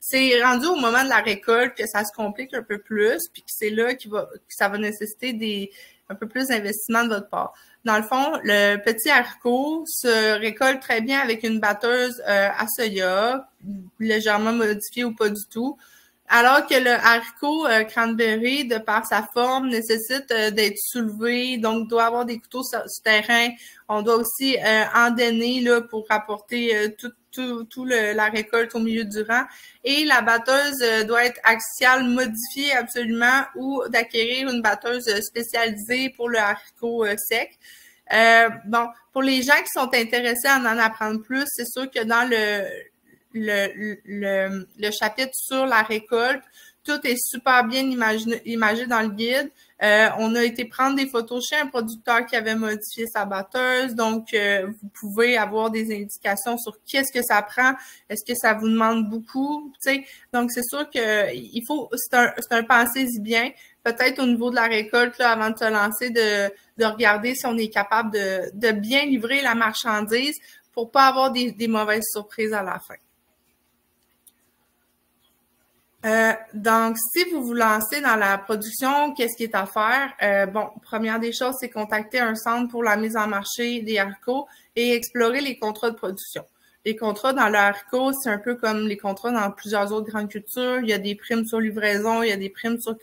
C'est rendu au moment de la récolte que ça se complique un peu plus, puis que c'est là que ça va nécessiter un peu plus d'investissement de votre part. Dans le fond, le petit haricot se récolte très bien avec une batteuse à soya, légèrement modifiée ou pas du tout. Alors que le haricot cranberry, de par sa forme, nécessite d'être soulevé, donc doit avoir des couteaux sur terrain. On doit aussi endainer là pour apporter la récolte au milieu du rang. Et la batteuse doit être axiale modifiée absolument ou d'acquérir une batteuse spécialisée pour le haricot sec. Pour les gens qui sont intéressés à en apprendre plus, c'est sûr que dans le chapitre sur la récolte, tout est super bien imagé dans le guide. On a été prendre des photos chez un producteur qui avait modifié sa batteuse. Donc, vous pouvez avoir des indications sur qu'est-ce que ça prend. Est-ce que ça vous demande beaucoup? T'sais? Donc, c'est sûr que il faut, c'est un pensez-y bien. Peut-être au niveau de la récolte, là, avant de se lancer, de regarder si on est capable de bien livrer la marchandise pour pas avoir des mauvaises surprises à la fin. Donc, si vous vous lancez dans la production, qu'est-ce qui est à faire? Bon, première des choses, c'est contacter un centre pour la mise en marché des haricots et explorer les contrats de production. Les contrats dans le haricot, c'est un peu comme les contrats dans plusieurs autres grandes cultures. Il y a des primes sur livraison, il y a des primes sur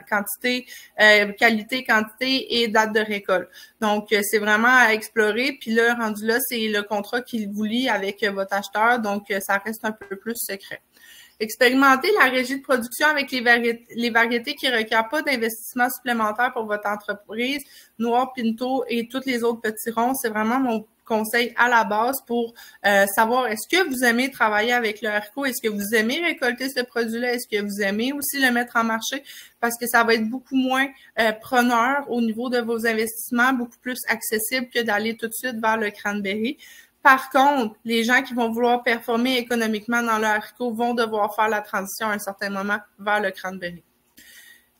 quantité, qualité, quantité et date de récolte. Donc, c'est vraiment à explorer. Puis là, rendu là, c'est le contrat qui vous lie avec votre acheteur. Donc, ça reste un peu plus secret. Expérimentez la régie de production avec les variétés qui ne requièrent pas d'investissement supplémentaire pour votre entreprise. Noir, Pinto et tous les autres petits ronds, c'est vraiment mon conseil à la base pour savoir est-ce que vous aimez travailler avec le haricot, est-ce que vous aimez récolter ce produit-là, est-ce que vous aimez aussi le mettre en marché parce que ça va être beaucoup moins preneur au niveau de vos investissements, beaucoup plus accessible que d'aller tout de suite vers le cranberry. Par contre, les gens qui vont vouloir performer économiquement dans le haricot vont devoir faire la transition à un certain moment vers le cranberry.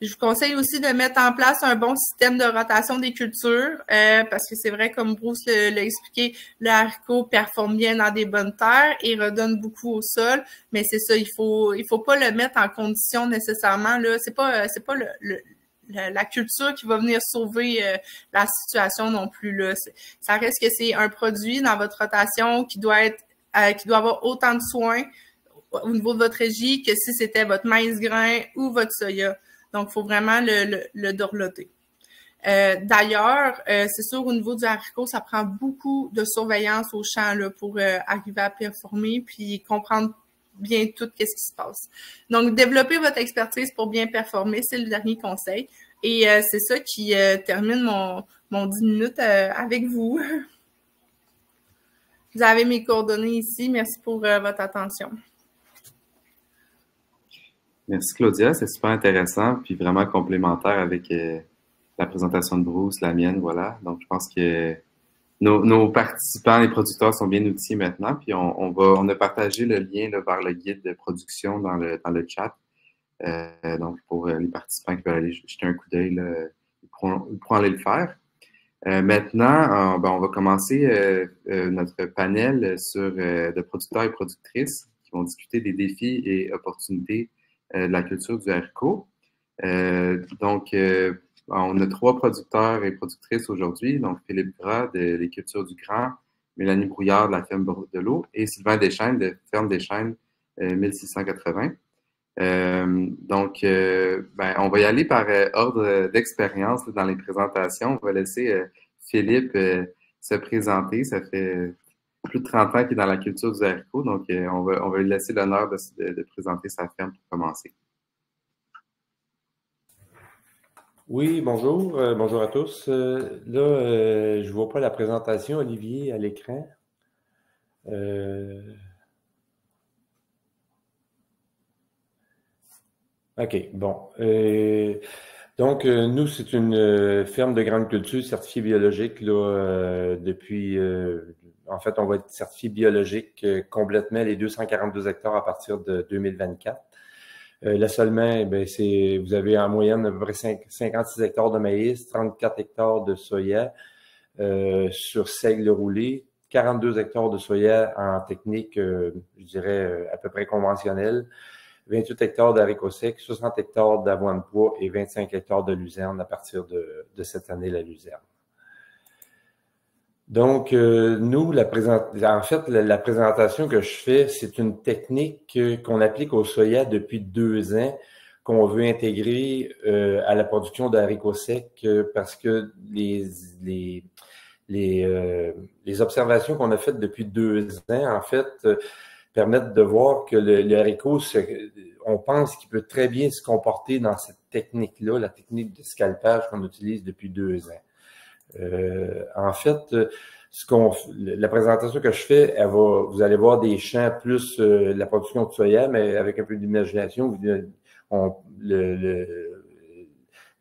Je vous conseille aussi de mettre en place un bon système de rotation des cultures parce que c'est vrai, comme Bruce l'a expliqué, le haricot performe bien dans des bonnes terres et redonne beaucoup au sol, mais c'est ça, il faut pas le mettre en condition nécessairement. Là, c'est pas la culture qui va venir sauver la situation non plus. Là. Ça reste que c'est un produit dans votre rotation qui doit avoir autant de soins au niveau de votre régie que si c'était votre maïs grain ou votre soya. Donc, il faut vraiment le dorloter. D'ailleurs, c'est sûr, au niveau du haricot, ça prend beaucoup de surveillance au champ là, pour arriver à performer puis comprendre bien tout ce qui se passe. Donc, développer votre expertise pour bien performer, c'est le dernier conseil. Et c'est ça qui termine mon 10 minutes avec vous. Vous avez mes coordonnées ici. Merci pour votre attention. Merci Claudia, c'est super intéressant puis vraiment complémentaire avec la présentation de Bruce, la mienne, voilà. Donc, je pense que nos participants, les producteurs sont bien outillés maintenant, puis on a partagé le lien là, vers le guide de production dans le chat. Donc, pour les participants qui veulent aller jeter un coup d'œil, ils pourront aller le faire. Maintenant, on va commencer notre panel de producteurs et productrices qui vont discuter des défis et opportunités de la culture du haricot. Donc, on a 3 producteurs et productrices aujourd'hui, donc Philippe Gras de Les Cultures du Grand, Mélanie Brouillard de la ferme de l'eau et Sylvain Deschênes de Ferme Deschênes 1680. Donc, on va y aller par ordre d'expérience dans les présentations. On va laisser Philippe se présenter. Ça fait plus de 30 ans qu'il est dans la culture du haricot, donc on va lui laisser l'honneur de présenter sa ferme pour commencer. Oui, bonjour. Bonjour à tous. Là, je ne vois pas la présentation, Olivier, à l'écran. OK, bon. Donc, nous, c'est une ferme de grande culture certifiée biologique. Là, depuis, en fait, on va être certifié biologique complètement les 242 hectares à partir de 2024. Là seulement, vous avez en moyenne à peu près 56 hectares de maïs, 34 hectares de soya sur seigle roulé, 42 hectares de soya en technique, je dirais, à peu près conventionnelle, 28 hectares d'haricots secs, 60 hectares d'avoine de pois et 25 hectares de luzerne à partir de cette année, la luzerne. Donc, nous, la présentation que je fais, c'est une technique qu'on applique au soya depuis 2 ans, qu'on veut intégrer à la production de haricots secs parce que les observations qu'on a faites depuis 2 ans, en fait, permettent de voir que le haricot, on pense qu'il peut très bien se comporter dans cette technique-là, la technique de scalpage qu'on utilise depuis 2 ans. En fait, la présentation que je fais, vous allez voir des champs plus la production de soya, mais avec un peu d'imagination,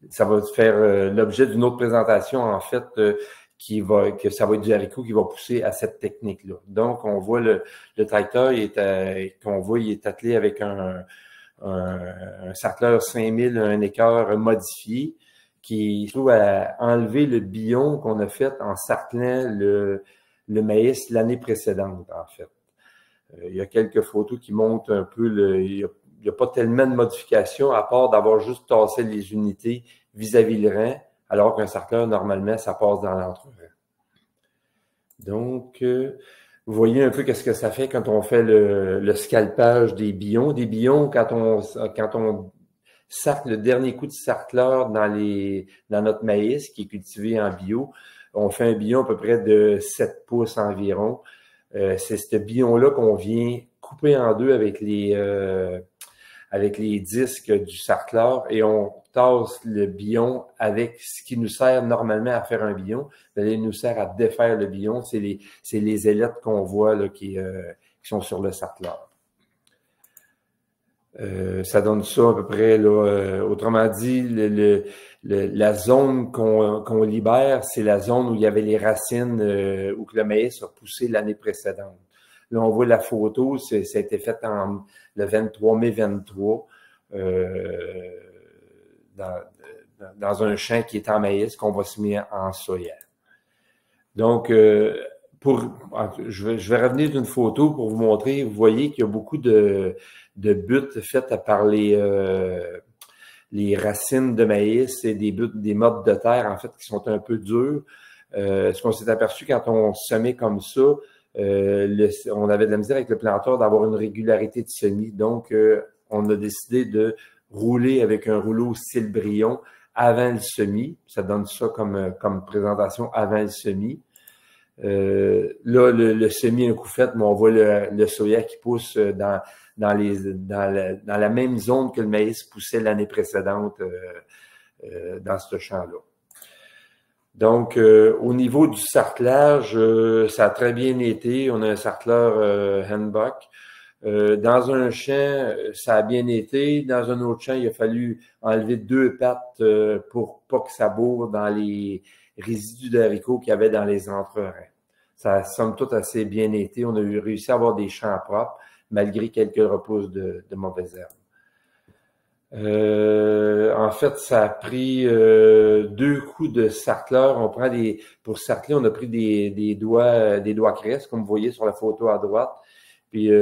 ça va faire l'objet d'une autre présentation, en fait, que ça va être du haricot qui va pousser à cette technique-là. Donc, on voit le tracteur, il est attelé avec un sarcleur 5000, un écart modifié, qui se trouve à enlever le billon qu'on a fait en sarclant le maïs l'année précédente, en fait. Il y a quelques photos qui montrent un peu il n'y a pas tellement de modifications, à part d'avoir juste tassé les unités vis-à-vis le rang, alors qu'un sarcleur, normalement, ça passe dans l'entre-rang. Donc, vous voyez un peu qu'est-ce que ça fait quand on fait le scalpage des billons. Des billons, quand on sarcle le dernier coup de sarcleur dans notre maïs, qui est cultivé en bio, on fait un billon à peu près de 7 pouces environ. C'est ce billon-là qu'on vient couper en deux avec les disques du sarcleur et on tasse le billon avec ce qui nous sert normalement à faire un billon. Il nous sert à défaire le billon. C'est les ailettes qu'on voit là, qui sont sur le sarcleur. Ça donne ça à peu près, là, autrement dit, la zone qu'on libère, c'est la zone où il y avait les racines, où que le maïs a poussé l'année précédente. Là, on voit la photo, ça a été fait le 23 mai 23, dans un champ qui est en maïs qu'on va semer en soya. Donc, je vais revenir d'une photo pour vous montrer. Vous voyez qu'il y a beaucoup de buttes faites par les racines de maïs et des mottes de terre, en fait, qui sont un peu dures. Ce qu'on s'est aperçu quand on semait comme ça, on avait de la misère avec le planteur d'avoir une régularité de semis. Donc, on a décidé de rouler avec un rouleau style Brion avant le semis. Ça donne ça comme présentation avant le semis. Là, le semis un coup fait, mais on voit le soya qui pousse dans la même zone que le maïs poussait l'année précédente dans ce champ-là. Donc, au niveau du sarclage, ça a très bien été. On a un sarcleur Handbuck. Dans un champ, ça a bien été. Dans un autre champ, il a fallu enlever 2 pattes pour pas que ça bourre dans les résidus d'haricots qu'il y avait dans les entre-rangs. Ça a somme toute assez bien été. On a réussi à avoir des champs propres, malgré quelques repousses de mauvaises herbes. En fait, ça a pris 2 coups de sarcleur. Pour sarcler, on a pris des doigts cresse, comme vous voyez sur la photo à droite. Puis en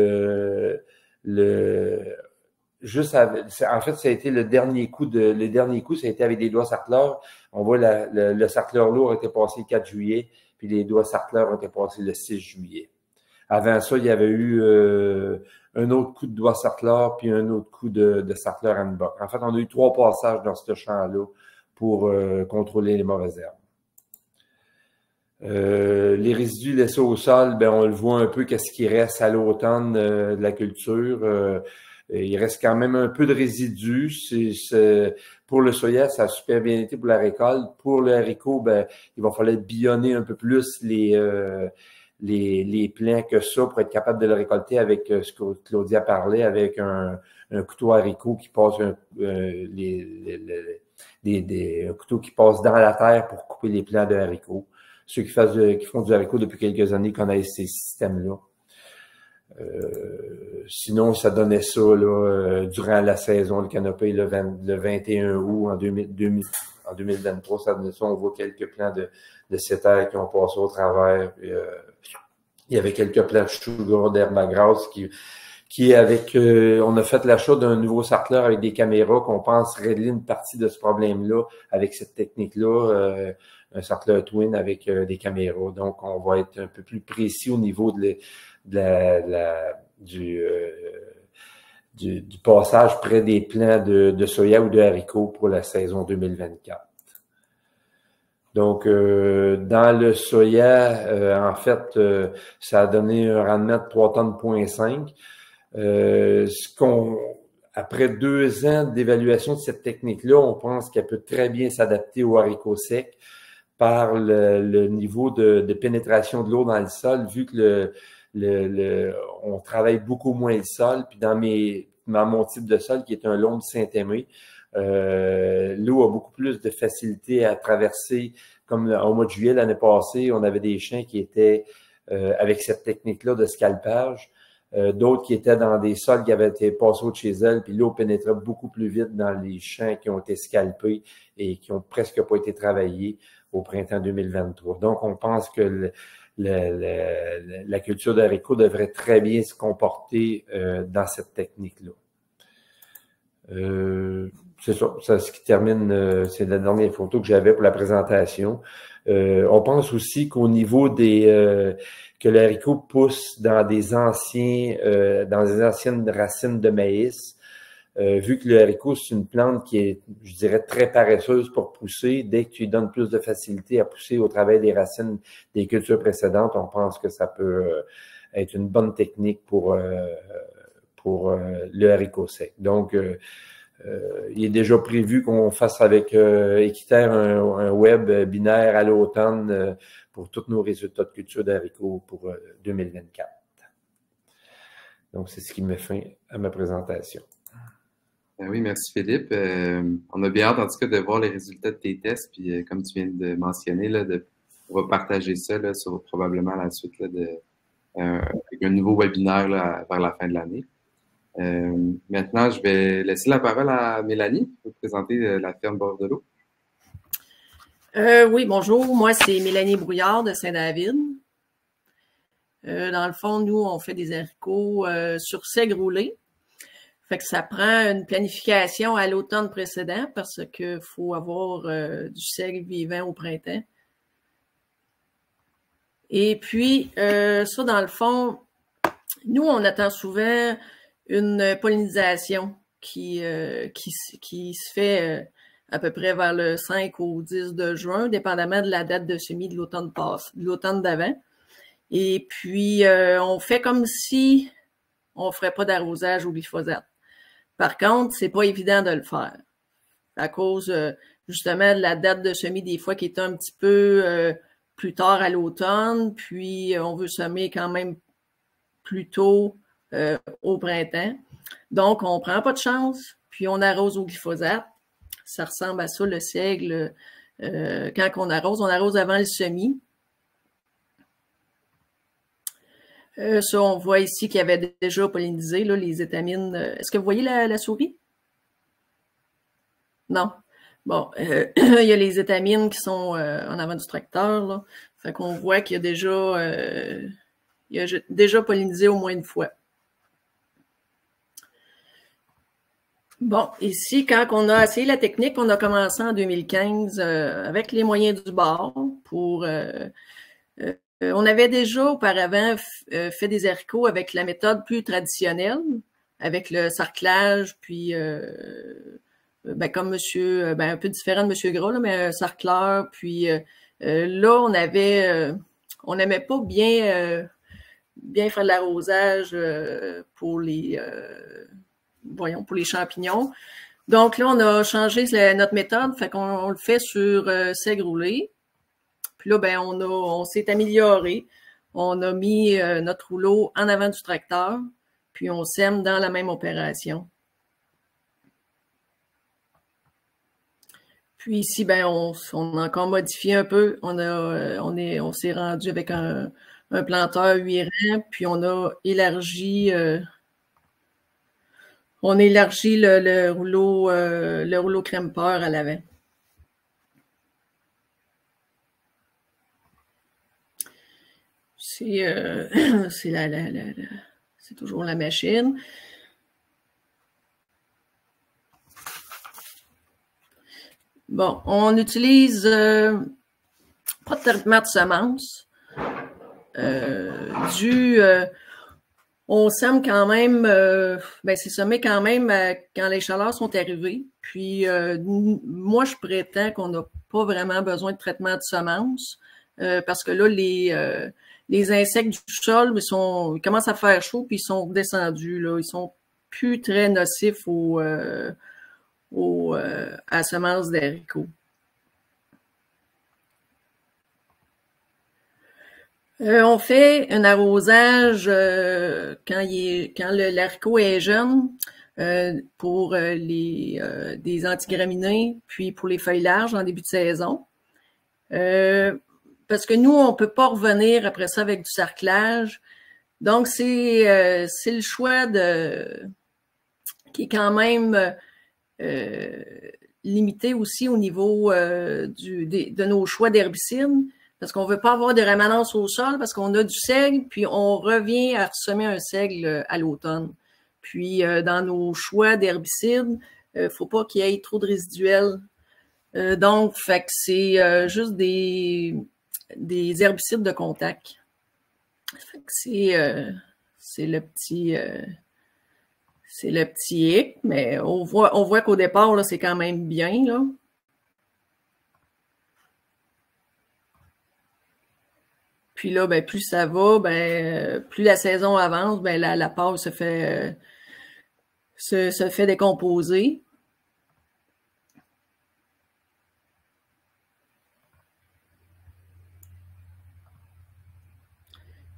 fait, ça a été le dernier coup, ça a été avec des doigts sarcleurs. On voit le sarcleur lourd a été passé le 4 juillet, puis les doigts sarcleurs ont été passés le 6 juillet. Avant ça, il y avait eu un autre coup de doigt sarcleur, puis un autre coup de sarcleur Handbuck. En fait, on a eu 3 passages dans ce champ-là pour contrôler les mauvaises herbes. Les résidus laissés au sol, on le voit un peu qu'est-ce qui reste à l'automne de la culture. Il reste quand même un peu de résidus. Pour le soya, ça a super bien été pour la récolte. Pour le haricot, il va falloir billonner un peu plus les plants que ça pour être capable de le récolter avec ce que Claudia parlait, avec un couteau haricot qui passe un couteau qui passe dans la terre pour couper les plants de haricots. Ceux qui font du haricot depuis quelques années connaissent ces systèmes-là. Sinon, ça donnait ça là, durant la saison, le canopé, le 21 août en 2023, ça donnait ça. On voit quelques plants de sétaire qui ont passé au travers. Puis, il y avait quelques plants de chou-gras, d'herbe à grasse qui avec on a fait l'achat d'un nouveau sarcleur avec des caméras qu'on pense régler une partie de ce problème-là avec cette technique-là, un sarcleur twin avec des caméras. Donc, on va être un peu plus précis au niveau du passage près des plants de soya ou de haricots pour la saison 2024. Donc, dans le soya, en fait, ça a donné un rendement de 3,5 tonnes. Après 2 ans d'évaluation de cette technique-là, on pense qu'elle peut très bien s'adapter au haricot sec par le niveau de pénétration de l'eau dans le sol, vu que on travaille beaucoup moins le sol. Puis dans mes dans mon type de sol, qui est un long de Saint-Aimé, l'eau a beaucoup plus de facilité à traverser. Comme au mois de juillet l'année passée, on avait des champs qui étaient avec cette technique-là de scalpage, d'autres qui étaient dans des sols qui avaient été passés au chez elles, puis l'eau pénétrait beaucoup plus vite dans les champs qui ont été scalpés et qui ont presque pas été travaillés au printemps 2023. Donc, on pense que la culture d'haricots devrait très bien se comporter dans cette technique-là. C'est ça, ce qui termine, c'est la dernière photo que j'avais pour la présentation. On pense aussi qu'au niveau que le haricot pousse dans des anciennes racines de maïs, vu que le haricot, c'est une plante qui est, je dirais, très paresseuse pour pousser, dès que tu lui donnes plus de facilité à pousser au travers des racines des cultures précédentes, on pense que ça peut être une bonne technique pour le haricot sec. Donc, il est déjà prévu qu'on fasse avec Équiterre un web binaire à l'automne pour tous nos résultats de culture d'haricots pour 2024. Donc, c'est ce qui met fin à ma présentation. Oui, merci Philippe. On a bien hâte en tout cas de voir les résultats de tes tests. Puis comme tu viens de mentionner, là, on va partager ça là, sur probablement la suite là, avec un nouveau webinaire là, vers la fin de l'année. Maintenant, je vais laisser la parole à Mélanie pour présenter la ferme Bordelot. Oui, bonjour. Moi, c'est Mélanie Brouillard de Saint-David. Dans le fond, nous, on fait des haricots sur seigle roulé. Fait que ça prend une planification à l'automne précédent parce qu'il faut avoir du seigle vivant au printemps. Et puis, ça, dans le fond, nous, on attend souvent une pollinisation qui se fait à peu près vers le 5 au 10 de juin, dépendamment de la date de semis de l'automne d'avant. Et puis, on fait comme si on ferait pas d'arrosage au glyphosate. Par contre, c'est pas évident de le faire à cause justement de la date de semis des fois qui est un petit peu plus tard à l'automne, puis on veut semer quand même plus tôt au printemps. Donc, on prend pas de chance, puis on arrose au glyphosate. Ça ressemble à ça, le seigle. Quand on arrose avant le semis. Ça, on voit ici qu'il y avait déjà pollinisé là, les étamines. Est-ce que vous voyez la souris? Non. Bon, il y a les étamines qui sont en avant du tracteur. Là. Fait qu'on voit qu'il y a déjà pollinisé au moins une fois. Bon, ici, quand on a essayé la technique, on a commencé en 2015 avec les moyens du bord pour... on avait déjà auparavant fait des haricots avec la méthode plus traditionnelle, avec le sarclage, puis comme monsieur, un peu différent de monsieur Gras, là, mais un sarcleur, puis là, on n'aimait pas bien faire de l'arrosage pour les champignons. Donc là, on a changé notre méthode, fait qu'on le fait sur seigle roulé. Puis là, on s'est amélioré. On a mis notre rouleau en avant du tracteur, puis on sème dans la même opération. Puis ici, on a encore modifié un peu. On s'est rendu avec un planteur 8 rangs, puis on a élargi le rouleau crème-peur à l'avant. C'est toujours la machine. Bon, on utilise pas de traitement de semences. On sème quand même, c'est semé quand même quand les chaleurs sont arrivées. Puis moi, je prétends qu'on n'a pas vraiment besoin de traitement de semences parce que là, les insectes du sol, ils commencent à faire chaud puis ils sont descendus. Là, ils sont plus très nocifs à la semence d'haricots. On fait un arrosage quand l'haricot est jeune. pour des antigraminées, puis pour les feuilles larges en début de saison. Parce que nous, on peut pas revenir après ça avec du sarclage. Donc, c'est le choix qui est quand même limité aussi au niveau de nos choix d'herbicides, parce qu'on veut pas avoir de rémanence au sol, parce qu'on a du seigle, puis on revient à ressemer un seigle à l'automne. Puis, dans nos choix d'herbicides, faut pas qu'il y ait trop de résiduels. Donc, fait que c'est juste des herbicides de contact. Fait que c'est le petit hic, mais on voit qu'au départ, là, c'est quand même bien, là. Puis là, ben, plus ça va, ben, plus la saison avance, ben, la pâle se fait décomposer.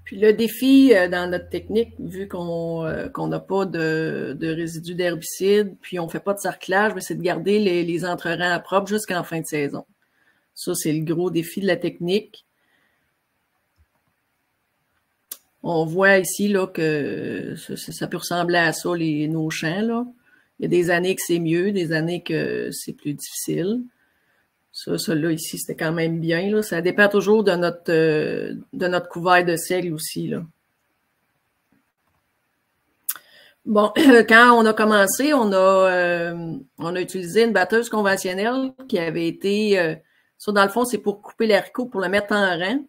Puis le défi dans notre technique, vu qu'on n'a pas de résidus d'herbicide, puis on fait pas de sarclage, c'est de garder les entrerangs propres jusqu'en fin de saison. Ça, c'est le gros défi de la technique. On voit ici là que ça peut ressembler à ça, nos champs, là. Il y a des années que c'est mieux, des années que c'est plus difficile. Ça là, ici, c'était quand même bien, là. Ça dépend toujours de notre couvert de seigle aussi, là. Bon, quand on a commencé, on a utilisé une batteuse conventionnelle qui avait été... ça, dans le fond, c'est pour couper l'haricot, pour le mettre en rang.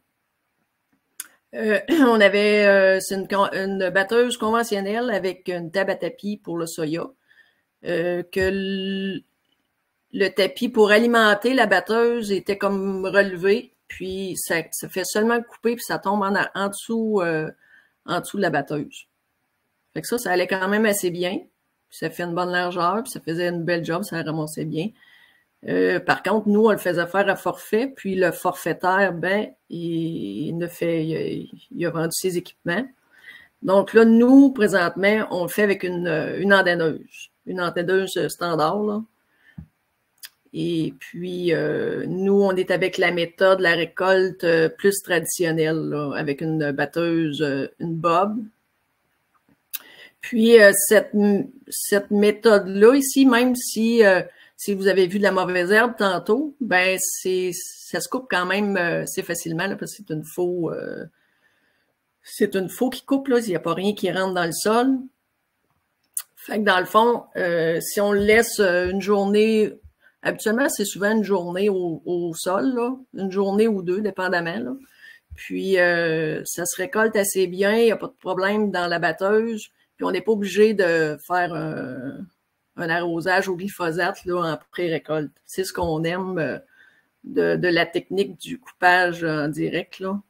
On avait... c'est une batteuse conventionnelle avec une table à tapis pour le soya. Que le tapis pour alimenter la batteuse était comme relevé, puis ça fait seulement couper, puis ça tombe en dessous de la batteuse. Fait que ça allait quand même assez bien. Puis ça fait une bonne largeur, puis ça faisait une belle job, ça ramassait bien. Par contre, nous, on le faisait faire à forfait, puis le forfaitaire, ben, il a vendu ses équipements. Donc là, nous, présentement, on le fait avec une antenne standard, là. Et puis, nous, on est avec la méthode, la récolte plus traditionnelle, là, avec une batteuse, une bob. Puis, cette méthode-là, ici, même si vous avez vu de la mauvaise herbe tantôt, ben ça se coupe quand même assez facilement, là, parce que c'est une faux qui coupe, là, il n'y a pas rien qui rentre dans le sol. Fait que dans le fond, si on le laisse une journée... Habituellement, c'est souvent une journée au sol, là, une journée ou deux, dépendamment, là. Puis, ça se récolte assez bien, il n'y a pas de problème dans la batteuse. Puis, on n'est pas obligé de faire un arrosage au glyphosate là, en pré-récolte. C'est ce qu'on aime de la technique du coupage en direct, là.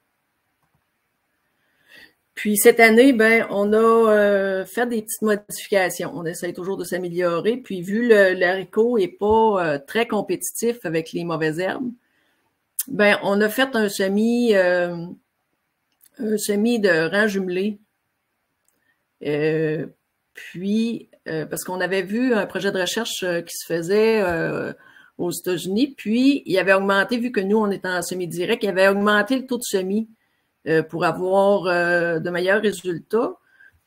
Puis cette année, ben, on a fait des petites modifications. On essaye toujours de s'améliorer. Puis vu l'haricot est pas très compétitif avec les mauvaises herbes, ben, on a fait un semis de rang jumelé. Puis parce qu'on avait vu un projet de recherche qui se faisait aux États-Unis, puis il avait augmenté, vu que nous on était en semis direct, il avait augmenté le taux de semis. Pour avoir de meilleurs résultats.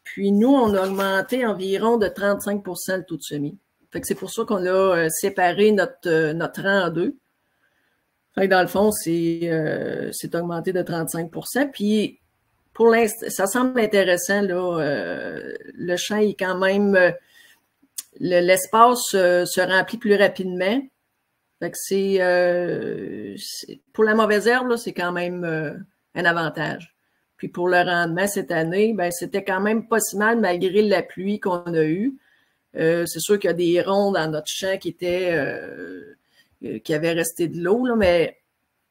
Puis nous, on a augmenté environ de 35% le taux de semis. Fait que c'est pour ça qu'on a séparé notre rang en deux. Fait que dans le fond, c'est augmenté de 35%. Puis pour l'instant, ça semble intéressant, là. Le champ est quand même... l'espace se remplit plus rapidement. Fait que c'est pour la mauvaise herbe, là, c'est quand même... un avantage. Puis pour le rendement cette année, ben c'était quand même pas si mal malgré la pluie qu'on a eue. C'est sûr qu'il y a des ronds dans notre champ qui avaient resté de l'eau, là, mais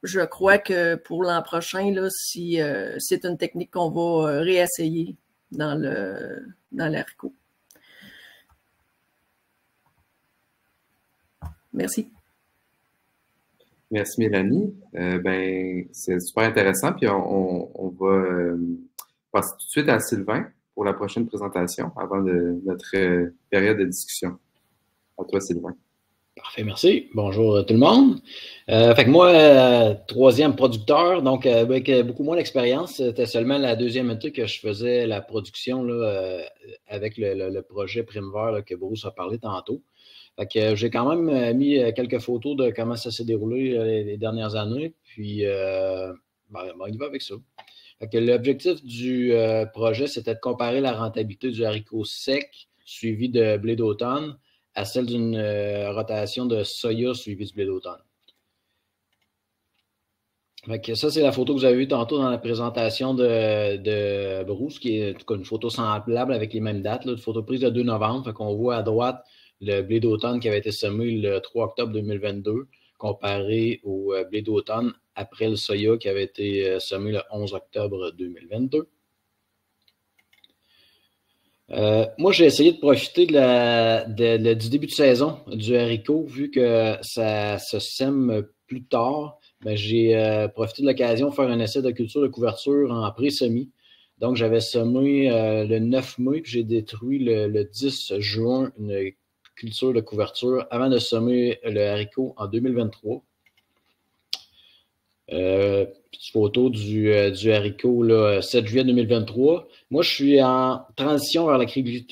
je crois que pour l'an prochain, là, si c'est une technique qu'on va réessayer dans l'haricot. Merci. Merci Mélanie. Ben, c'est super intéressant. Puis on va passer tout de suite à Sylvain pour la prochaine présentation avant notre période de discussion. À toi, Sylvain. Parfait, merci. Bonjour tout le monde. Fait que moi, troisième producteur, donc avec beaucoup moins d'expérience. C'était seulement la deuxième année que je faisais la production là, avec le projet Primevert là, que Bruce a parlé tantôt. Fait que j'ai quand même mis quelques photos de comment ça s'est déroulé les dernières années. Puis, on y va avec ça. Fait que l'objectif du projet, c'était de comparer la rentabilité du haricot sec suivi de blé d'automne à celle d'une rotation de soya suivie du blé d'automne. Ça, c'est la photo que vous avez vue tantôt dans la présentation de Bruce, qui est en tout cas une photo semblable avec les mêmes dates, là, une photo prise le 2 novembre. Fait qu'on voit à droite le blé d'automne qui avait été semé le 3 octobre 2022, comparé au blé d'automne après le soya qui avait été semé le 11 octobre 2022. Moi, j'ai essayé de profiter du début de saison du haricot, vu que ça se sème plus tard. Ben, j'ai profité de l'occasion de faire un essai de culture de couverture en pré-semis. Donc, j'avais semé le 9 mai, puis j'ai détruit le 10 juin une culture de couverture avant de semer le haricot en 2023. Petite photo du haricot là, 7 juillet 2023. Moi, je suis en transition vers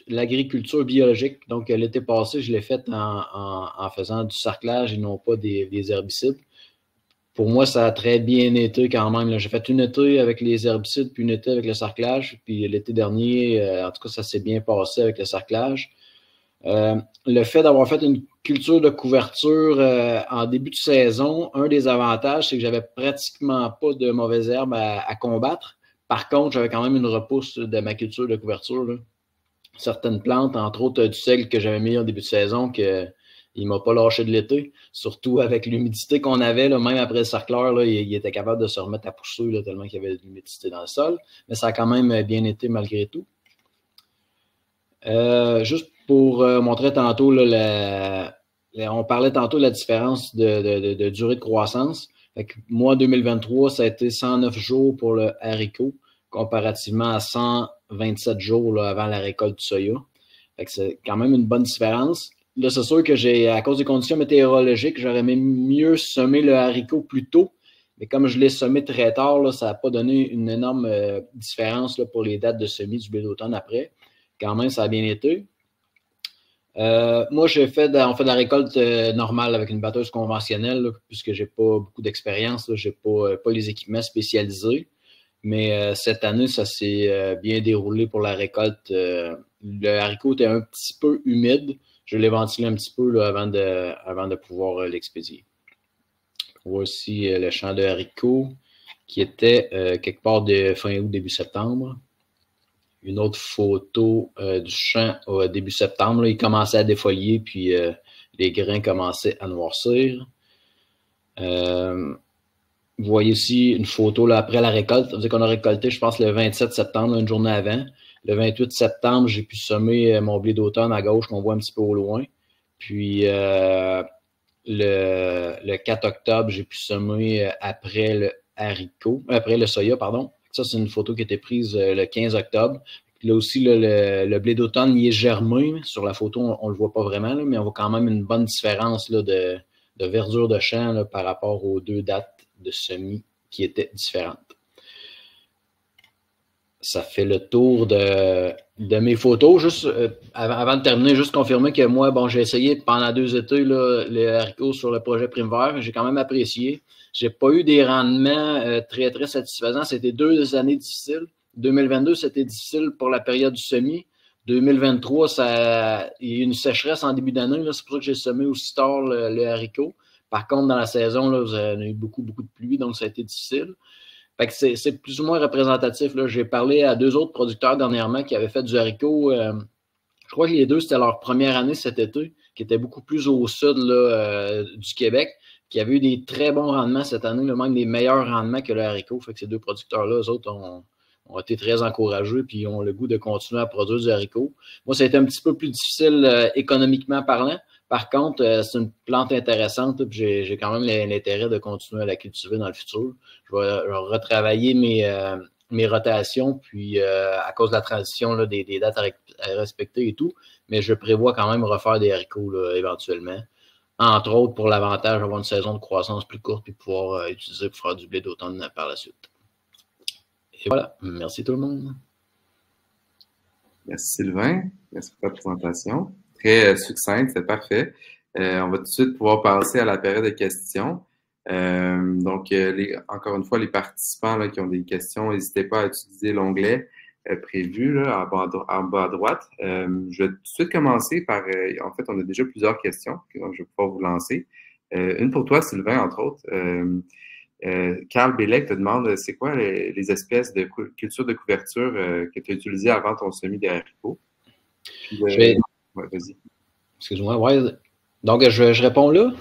l'agriculture biologique. Donc, l'été passé, je l'ai fait en faisant du sarclage et non pas des herbicides. Pour moi, ça a très bien été quand même. J'ai fait une été avec les herbicides, puis une été avec le sarclage. Puis l'été dernier, en tout cas, ça s'est bien passé avec le sarclage. Le fait d'avoir fait une culture de couverture en début de saison, un des avantages, c'est que j'avais pratiquement pas de mauvaises herbes à combattre. Par contre, j'avais quand même une repousse de ma culture de couverture, là. Certaines plantes, entre autres du seigle que j'avais mis en début de saison, il m'a pas lâché de l'été. Surtout avec l'humidité qu'on avait, là, même après le sarcleur, là, il était capable de se remettre à pousser là, tellement qu'il y avait de l'humidité dans le sol. Mais ça a quand même bien été malgré tout. Juste pour montrer tantôt, là, on parlait tantôt de la différence de durée de croissance. Fait que moi, en 2023, ça a été 109 jours pour le haricot, comparativement à 127 jours là, avant la récolte du soya. Fait que c'est quand même une bonne différence. Là, c'est sûr que à cause des conditions météorologiques, j'aurais mieux semé le haricot plus tôt. Mais comme je l'ai semé très tard, là, ça n'a pas donné une énorme différence là, pour les dates de semis du blé d'automne après. Quand même, ça a bien été. Moi, on fait de la récolte normale avec une batteuse conventionnelle, là, puisque j'ai pas beaucoup d'expérience, j'ai pas les équipements spécialisés. Mais cette année, ça s'est bien déroulé pour la récolte. Le haricot était un petit peu humide. Je l'ai ventilé un petit peu là, avant de pouvoir l'expédier. On voit aussi le champ de haricots qui était quelque part de fin août, début septembre. Une autre photo du champ au début septembre. Là, il commençait à défolier, puis les grains commençaient à noircir. Vous voyez ici une photo là, après la récolte. Ça veut dire qu'on a récolté, je pense, le 27 septembre, là, une journée avant. Le 28 septembre, j'ai pu semer mon blé d'automne à gauche qu'on voit un petit peu au loin. Puis le 4 octobre, j'ai pu semer après le haricot, après le soya, pardon. Ça, c'est une photo qui a été prise le 15 octobre. Là aussi, là, le blé d'automne, il est germé. Sur la photo, on ne le voit pas vraiment, là, mais on voit quand même une bonne différence là, de verdure de champ là, par rapport aux deux dates de semis qui étaient différentes. Ça fait le tour de mes photos. Juste avant de terminer, juste confirmer que moi, bon, j'ai essayé pendant 2 étés là, les haricots sur le projet Primevert. J'ai quand même apprécié. J'ai pas eu des rendements très, très satisfaisants. C'était 2 années difficiles. 2022, c'était difficile pour la période du semis. 2023, il y a eu une sécheresse en début d'année. C'est pour ça que j'ai semé aussi tard le haricot. Par contre, dans la saison, là, vous avez eu beaucoup, beaucoup de pluie, donc ça a été difficile. Fait que c'est plus ou moins représentatif. Là. J'ai parlé à 2 autres producteurs dernièrement qui avaient fait du haricot. Je crois que les 2, c'était leur première année cet été, qui était beaucoup plus au sud là, du Québec, qui avaient eu des très bons rendements cette année, là, même des meilleurs rendements que le haricot. Fait que ces 2 producteurs-là, eux autres, ont été très encouragés puis ont le goût de continuer à produire du haricot. Moi, ça a été un petit peu plus difficile économiquement parlant. Par contre, c'est une plante intéressante puis j'ai quand même l'intérêt de continuer à la cultiver dans le futur. Je vais retravailler mes rotations, puis à cause de la transition là, des dates à respecter et tout. Mais je prévois quand même refaire des haricots là, éventuellement. Entre autres, pour l'avantage d'avoir une saison de croissance plus courte puis pouvoir utiliser pour faire du blé d'automne par la suite. Et voilà. Merci tout le monde. Merci Sylvain. Merci pour ta présentation. Très succincte, c'est parfait. On va tout de suite pouvoir passer à la période de questions. Donc, encore une fois, les participants là, qui ont des questions, n'hésitez pas à utiliser l'onglet prévu là, en bas à droite. Je vais tout de suite commencer par, en fait, on a déjà plusieurs questions, donc je vais pouvoir vous lancer. Une pour toi, Sylvain, entre autres. Carl Bellec te demande, c'est quoi les espèces de culture de couverture que tu as utilisées avant ton semis de haricots? Ouais, vas-y. Excuse-moi, ouais. Donc, je réponds là?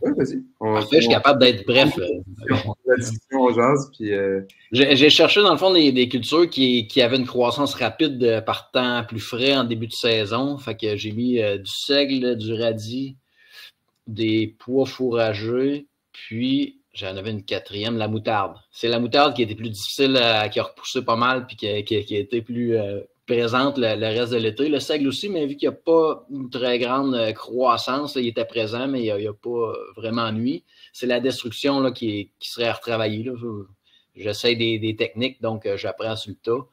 Oui, vas-y. Parfait, je suis capable d'être bref. La discussion, on jase, puis... J'ai cherché, dans le fond, des cultures qui avaient une croissance rapide par temps plus frais en début de saison. Fait que j'ai mis du seigle, du radis, des pois fourragés, puis j'en avais une quatrième, la moutarde. C'est la moutarde qui était plus difficile, qui a repoussé pas mal, puis qui a été plus présente le reste de l'été. Le seigle aussi, mais vu qu'il n'y a pas une très grande croissance, là, il était présent, mais il n'y a pas vraiment nuit. C'est la destruction là, qui serait à retravailler. J'essaie des techniques, donc j'apprends sur le tas.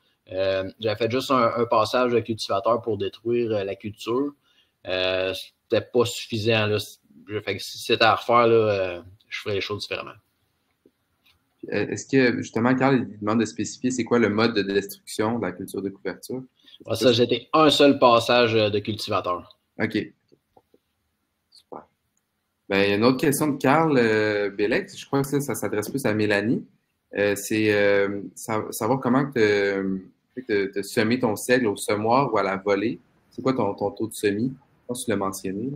J'ai fait juste un passage de cultivateur pour détruire la culture. C'était pas suffisant. Là. Fait que si c'était à refaire, là, je ferais les choses différemment. Est-ce que, justement, Carl, il demande de spécifier c'est quoi le mode de destruction de la culture de couverture? Ça, c'était un seul passage de cultivateur. OK. Super. Ben, il y a une autre question de Carl Bellec. Je crois que ça s'adresse plus à Mélanie. C'est savoir comment tu as semé ton seigle au semoir ou à la volée. C'est quoi ton taux de semis? Je pense que tu l'as mentionné.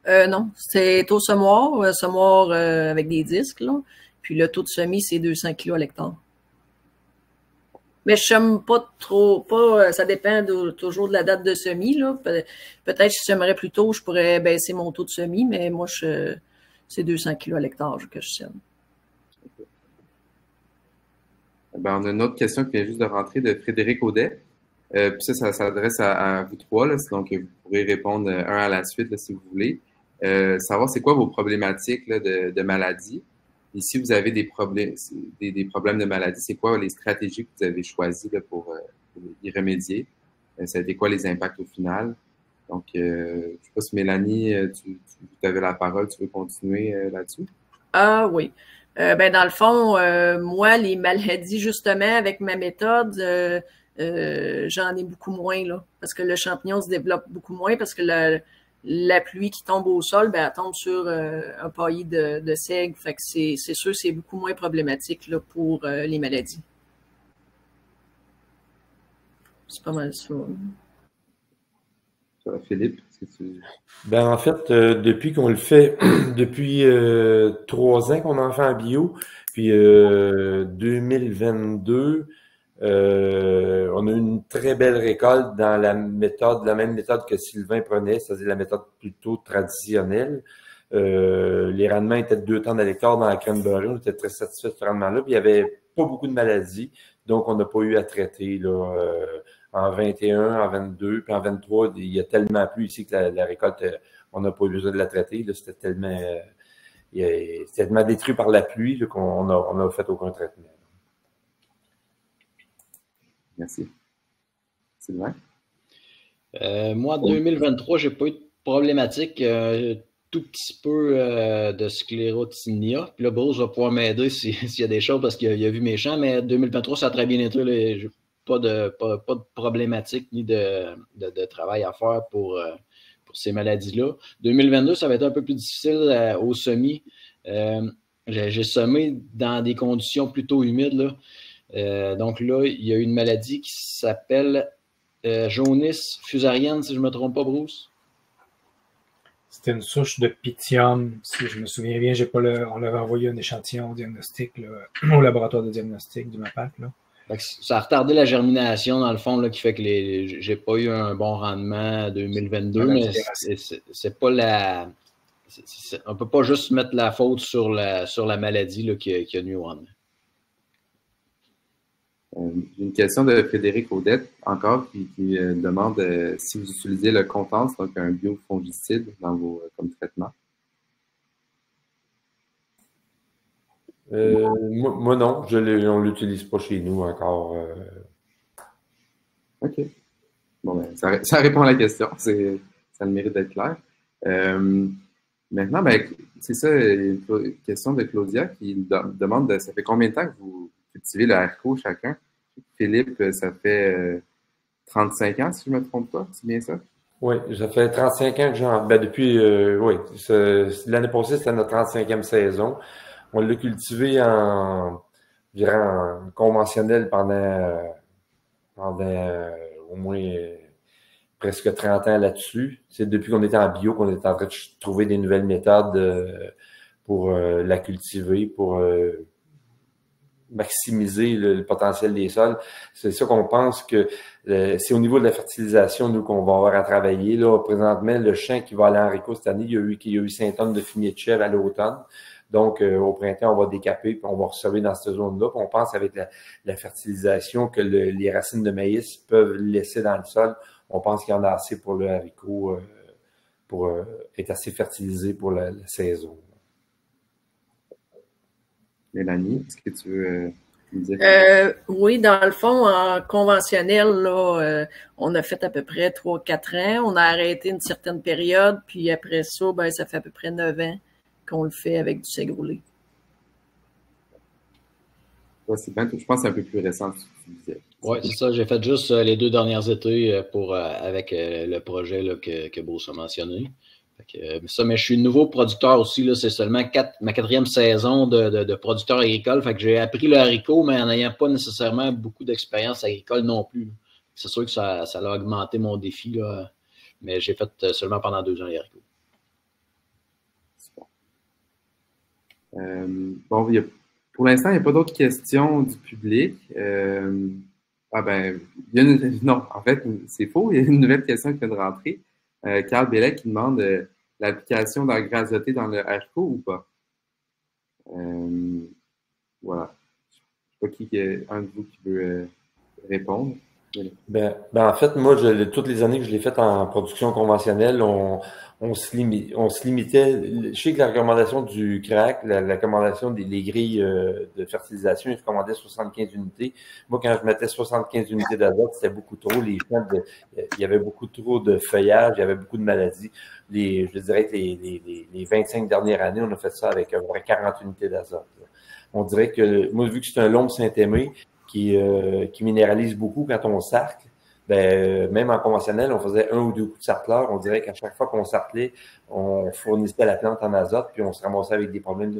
Là. Non, c'est au semoir avec des disques, là. Puis le taux de semis, c'est 200 kg à l'hectare. Mais je sème pas trop, ça dépend toujours de la date de semis, là. Peut-être que je sèmerais plus tôt, je pourrais baisser mon taux de semis, mais moi, c'est 200 kg à l'hectare que je sème. Ben, on a une autre question qui vient juste de rentrer de Frédéric Audet. Puis ça s'adresse à vous trois, là, donc vous pourrez répondre un à la suite là, si vous voulez. Savoir c'est quoi vos problématiques là, de maladie. Et si vous avez des problèmes de maladie, c'est quoi les stratégies que vous avez choisies là, pour y remédier? Ça a été quoi les impacts au final? Donc, je ne sais pas si Mélanie, tu avais la parole, tu veux continuer là-dessus? Ah oui. Ben dans le fond, moi, les maladies, justement, avec ma méthode, j'en ai beaucoup moins, là. Parce que le champignon se développe beaucoup moins, parce que la pluie qui tombe au sol, ben, elle tombe sur un paillis de seigle. Fait que c'est sûr, c'est beaucoup moins problématique là, pour les maladies. C'est pas mal ça. Philippe, est-ce que tu... Ben, en fait, depuis qu'on le fait, depuis 3 ans qu'on en fait en bio, puis 2022, on a eu une très belle récolte dans la même méthode que Sylvain prenait, c'est-à-dire la méthode plutôt traditionnelle. Les rendements étaient de 2 tonnes à l'hectare dans la crème beurrée. On était très satisfait de ce rendement-là. Puis il n'y avait pas beaucoup de maladies, donc on n'a pas eu à traiter là, en 21, en 22, puis en 23. Il y a tellement plu ici que la récolte, on n'a pas eu besoin de la traiter. C'était tellement détruit par la pluie là, qu'on n'a fait aucun traitement. Merci. Sylvain? Moi, 2023, j'ai pas eu de problématique. Tout petit peu de sclérotinia. Puis là, Bruce va pouvoir m'aider s'il y a des choses parce qu'il a vu mes champs, mais 2023, ça a très bien été. J'ai pas de problématique ni de travail à faire pour ces maladies-là. 2022, ça va être un peu plus difficile au semis. J'ai semé dans des conditions plutôt humides, là. Donc là, il y a une maladie qui s'appelle jaunisse fusarienne, si je ne me trompe pas, Bruce. C'était une souche de Pythium, si je me souviens bien. On avait envoyé un échantillon diagnostic là, au laboratoire de diagnostic du MAPAC. Là. Ça a retardé la germination, dans le fond, là, qui fait que j'ai pas eu un bon rendement en 2022, mais c'est pas la... on peut pas juste mettre la faute sur la maladie là, qui a nuit au rendement. J'ai une question de Frédéric Audette, encore, qui demande si vous utilisez le Contance, donc un biofongicide, dans vos comme traitement. Moi, non, on ne l'utilise pas chez nous encore. OK. Bon, ben, ça répond à la question. Ça a le mérite d'être clair. Maintenant, ben, c'est ça, une question de Claudia qui demande ça fait combien de temps que vous cultivez le haricot chacun? Philippe, ça fait 35 ans, si je ne me trompe pas, c'est bien ça? Oui, ça fait 35 ans que depuis, oui, l'année passée, c'était notre 35e saison. On l'a cultivé en conventionnel pendant au moins presque 30 ans là-dessus. C'est depuis qu'on était en bio qu'on est en train de trouver des nouvelles méthodes pour la cultiver, pour maximiser le potentiel des sols. C'est ça qu'on pense que c'est au niveau de la fertilisation, nous, qu'on va avoir à travailler. Là, présentement, le champ qui va aller en haricot cette année, il y a eu 5 tonnes de fumier de chèvre à l'automne. Donc, au printemps, on va décaper puis on va recevoir dans cette zone-là. Puis on pense avec la fertilisation que les racines de maïs peuvent laisser dans le sol. On pense qu'il y en a assez pour le haricot pour être assez fertilisé pour la saison. Mélanie, est-ce que tu veux nous dire? Oui, dans le fond, en conventionnel, là, on a fait à peu près 3-4 ans. On a arrêté une certaine période, puis après ça, ben, ça fait à peu près 9 ans qu'on le fait avec du Segro-lait. Ouais, c'est bien, je pense que c'est un peu plus récent que tu disais. Oui, c'est ça. J'ai fait juste les 2 dernières étés avec le projet là, que Bruce a mentionné. Mais je suis nouveau producteur aussi. Là, c'est seulement ma 4e saison de producteur agricole. Fait que j'ai appris le haricot, mais en n'ayant pas nécessairement beaucoup d'expérience agricole non plus. C'est sûr que ça a augmenté mon défi, là, mais j'ai fait seulement pendant 2 ans les haricots. Bon, pour l'instant, il n'y a pas d'autres questions du public. Non, en fait, c'est faux. Il y a une nouvelle question qui vient de rentrer. Carl Bellec qui demande l'application d'engrais azoté dans le haricot ou pas? Voilà. Je ne sais pas un de vous qui veut répondre. En fait, moi, toutes les années que je l'ai fait en production conventionnelle, on se limitait. Je sais que la recommandation du CRAC, la recommandation des grilles de fertilisation, ils recommandaient 75 unités. Moi, quand je mettais 75 unités d'azote, c'était beaucoup trop. Il y avait beaucoup trop de feuillage, il y avait beaucoup de maladies. Je dirais que les 25 dernières années, on a fait ça avec 40 unités d'azote. On dirait que, moi, vu que c'est un long syntémé qui minéralise beaucoup quand on sarcle, même en conventionnel, on faisait 1 ou 2 coups de sarcleur. On dirait qu'à chaque fois qu'on sarclait, on fournissait la plante en azote, puis on se ramassait avec des problèmes de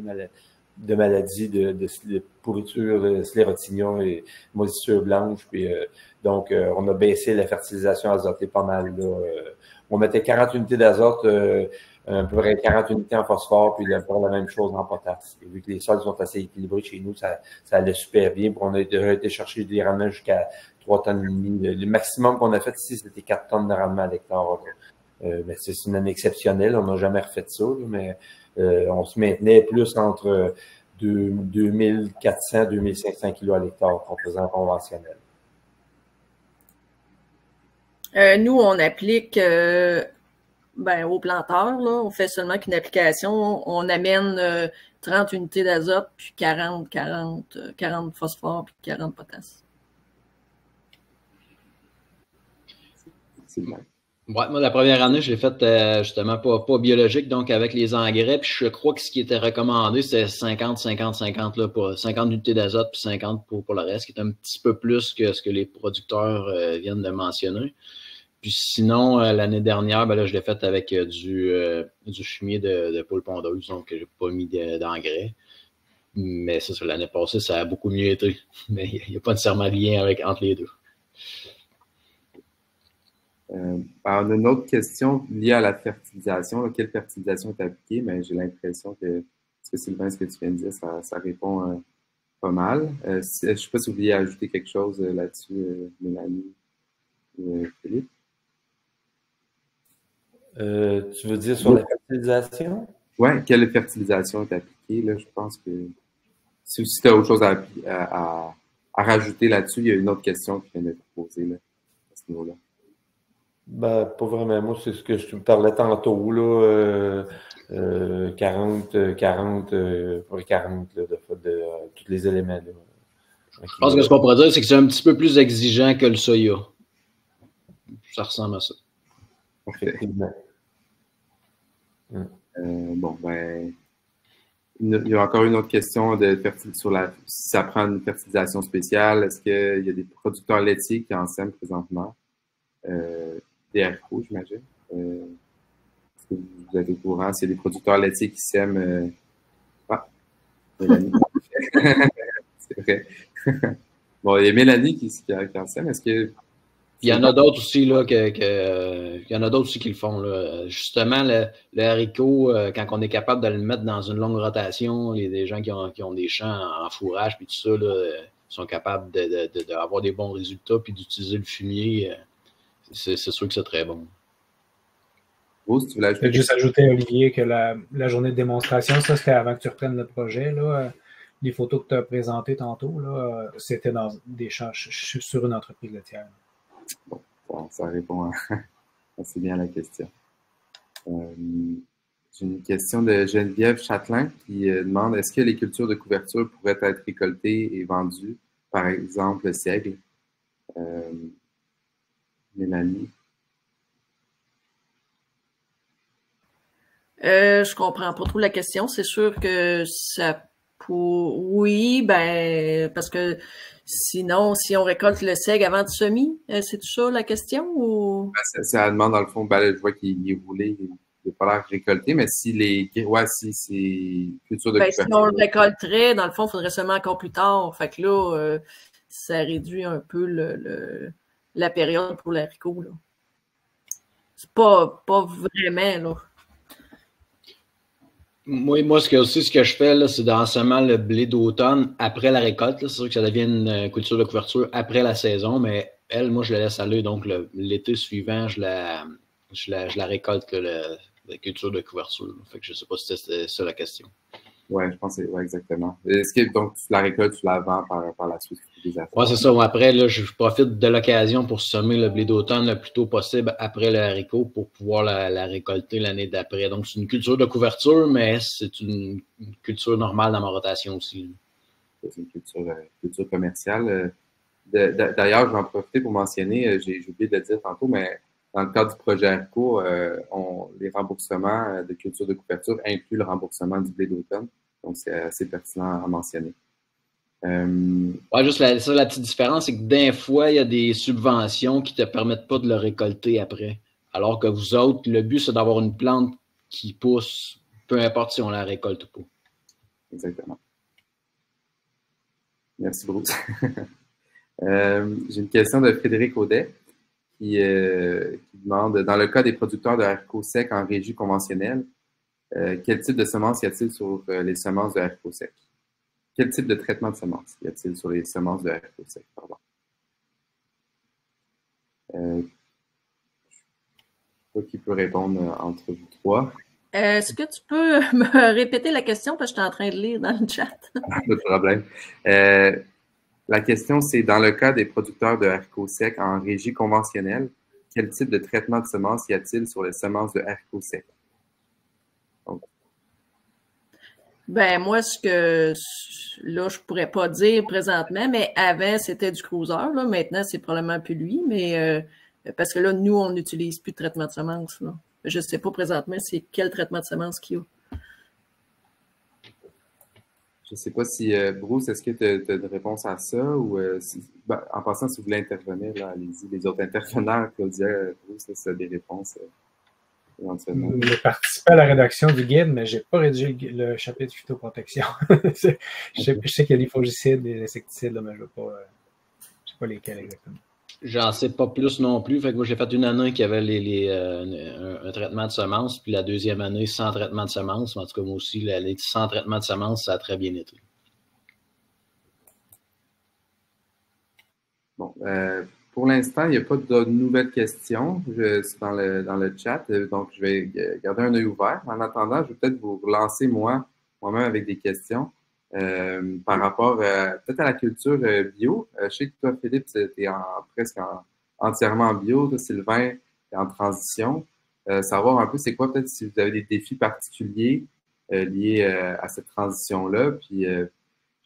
maladies, de pourriture, de sclérotinia et moisissure blanche. Puis, donc, on a baissé la fertilisation azotée pas mal. Là. On mettait 40 unités d'azote, à peu près 40 unités en phosphore, puis la même chose en potasse. Et vu que les sols sont assez équilibrés chez nous, ça allait super bien. Puis on a été chercher des rendements jusqu'à 3 tonnes et demi. Le maximum qu'on a fait ici, c'était 4 tonnes de rendement à l'hectare. Mais c'est une année exceptionnelle. On n'a jamais refait ça, là, mais on se maintenait plus entre 2400 2500 kilos à l'hectare qu'on faisait en conventionnel. Nous, on applique aux planteurs, là, on fait seulement qu'une application. On amène 30 unités d'azote, puis 40 phosphore, puis 40 potasse. C'est bien. Ouais, moi, la première année, je l'ai faite justement pas biologique, donc avec les engrais. Puis je crois que ce qui était recommandé, c'était 50 là, pour 50 unités d'azote, puis 50 pour le reste, qui est un petit peu plus que ce que les producteurs viennent de mentionner. Puis sinon, l'année dernière, là, je l'ai faite avec du fumier de poule pondeuse, donc j'ai pas mis d'engrais. Mais ça, l'année passée, ça a beaucoup mieux été. Mais il n'y a pas nécessairement de lien entre les deux. On a une autre question liée à la fertilisation. Là, quelle fertilisation est appliquée? Mais j'ai l'impression que, Sylvain, ce que tu viens de dire, ça répond pas mal. Je ne sais pas si vous vouliez ajouter quelque chose là-dessus, Mélanie ou Philippe. Tu veux dire sur la fertilisation? Oui, quelle fertilisation est appliquée? Là, je pense que si tu as autre chose à à rajouter là-dessus? Il y a une autre question qui vient d'être posée là, à ce niveau-là. Ben, pas vraiment. Moi, c'est ce que je te parlais tantôt, là. 40, 40, 40 là, de tous les éléments. Là. Je pense que ce qu'on pourrait dire, c'est que c'est un petit peu plus exigeant que le soya. Ça ressemble à ça. Effectivement. Bon, ben, il y a encore une autre question sur si ça prend une fertilisation spéciale. Est-ce qu'il y a des producteurs laitiers qui en sèment présentement? Des haricots, j'imagine. Est-ce que vous êtes au courant? S'il y a des producteurs laitiers qui sèment... Mélanie. C'est vrai. Bon, il y a Mélanie qui en sème. Est-ce que... Il y en a d'autres aussi, là, il y en a d'autres aussi qui le font, là. Justement, le haricot, quand on est capable de le mettre dans une longue rotation, il y a des gens qui ont des champs en fourrage, puis tout ça, là, sont capables d'avoir des bons résultats, puis d'utiliser le fumier. C'est sûr que c'est très bon. Si tu voulais ajouter... Juste ajouter, Olivier, que la journée de démonstration, ça, c'était avant que tu reprennes le projet, là. Les photos que tu as présentées tantôt, là, c'était dans des champs sur une entreprise laitière. Bon, ça répond assez bien à la question. J'ai une question de Geneviève Châtelain qui demande est-ce que les cultures de couverture pourraient être récoltées et vendues, par exemple le seigle? Mélanie? Je comprends pas trop la question. C'est sûr que oui, ben parce que sinon, si on récolte le seigle avant de semis, c'est tout ça la question ou? Ça demande dans le fond, ben, je vois qu'il est roulé, il n'a pas l'air récolté, mais si c'est culture de couverture. Si on le récolterait, dans le fond, il faudrait seulement encore plus tard. Fait que là, ça réduit un peu la période pour l'haricot. C'est pas vraiment, là. Moi, ce que je fais, là, c'est d'ensemencement le blé d'automne après la récolte. C'est sûr que ça devient une culture de couverture après la saison, mais moi, je la laisse aller. Donc, l'été suivant, je la récolte, la culture de couverture. Fait que je ne sais pas si c'était ça la question. Oui, je pense que c'est exactement. Est-ce que donc tu la récoltes, tu la vends par la suite? Oui, c'est ça. Après, là, je profite de l'occasion pour semer le blé d'automne le plus tôt possible après le haricot pour pouvoir la récolter l'année d'après. Donc, c'est une culture de couverture, mais c'est une culture normale dans ma rotation aussi. C'est une culture commerciale. D'ailleurs, je vais en profiter pour mentionner, j'ai oublié de le dire tantôt, mais dans le cadre du projet haricot, les remboursements de culture de couverture incluent le remboursement du blé d'automne. Donc, c'est assez pertinent à mentionner. Ouais, juste la petite différence, c'est que des fois, il y a des subventions qui ne te permettent pas de le récolter après. Alors que vous autres, le but, c'est d'avoir une plante qui pousse, peu importe si on la récolte ou pas. Exactement. Merci, Bruce. J'ai une question de Frédéric Audet qui demande, dans le cas des producteurs de haricots secs en régie conventionnelle, quel type de semences y a-t-il sur les semences de haricots secs? Quel type de traitement de semences y a-t-il sur les semences de haricots secs? Pardon. Je ne sais pas qui peut répondre entre vous trois. Est-ce que tu peux me répéter la question parce que je suis en train de lire dans le chat? Pas de problème. La question, c'est dans le cas des producteurs de haricots secs en régie conventionnelle, quel type de traitement de semences y a-t-il sur les semences de haricots secs? Donc, ben, moi, là, je pourrais pas dire présentement, mais avant, c'était du cruiser, là. Maintenant, c'est probablement plus lui, mais, parce que là, nous, on n'utilise plus de traitement de semences, là. Je sais pas présentement c'est quel traitement de semences qu'il y a. je ne sais pas si, Bruce, est-ce que tu as une réponse à ça ou en passant, si vous voulez intervenir, là, allez-y, les autres intervenants, Claudia, Bruce, là, si tu as des réponses éventuellement. J'ai participé à la rédaction du guide, mais je n'ai pas rédigé le chapitre phytoprotection. je sais qu'il y a des fongicides, des insecticides, là, mais je ne sais pas lesquels exactement. J'en sais pas plus non plus. Fait que moi, j'ai fait une année qui avait un traitement de semences, puis la deuxième année sans traitement de semences. En tout cas, moi aussi, les sans traitement de semences, ça a très bien été. Bon, pour l'instant, il n'y a pas de nouvelles questions dans le chat, donc je vais garder un œil ouvert. En attendant, je vais peut-être vous relancer moi-même avec des questions. par rapport peut-être à la culture bio. Je sais que toi, Philippe, tu es entièrement en bio. Toi, Sylvain, tu es en transition. Savoir un peu, c'est quoi peut-être si vous avez des défis particuliers liés à cette transition-là. Puis,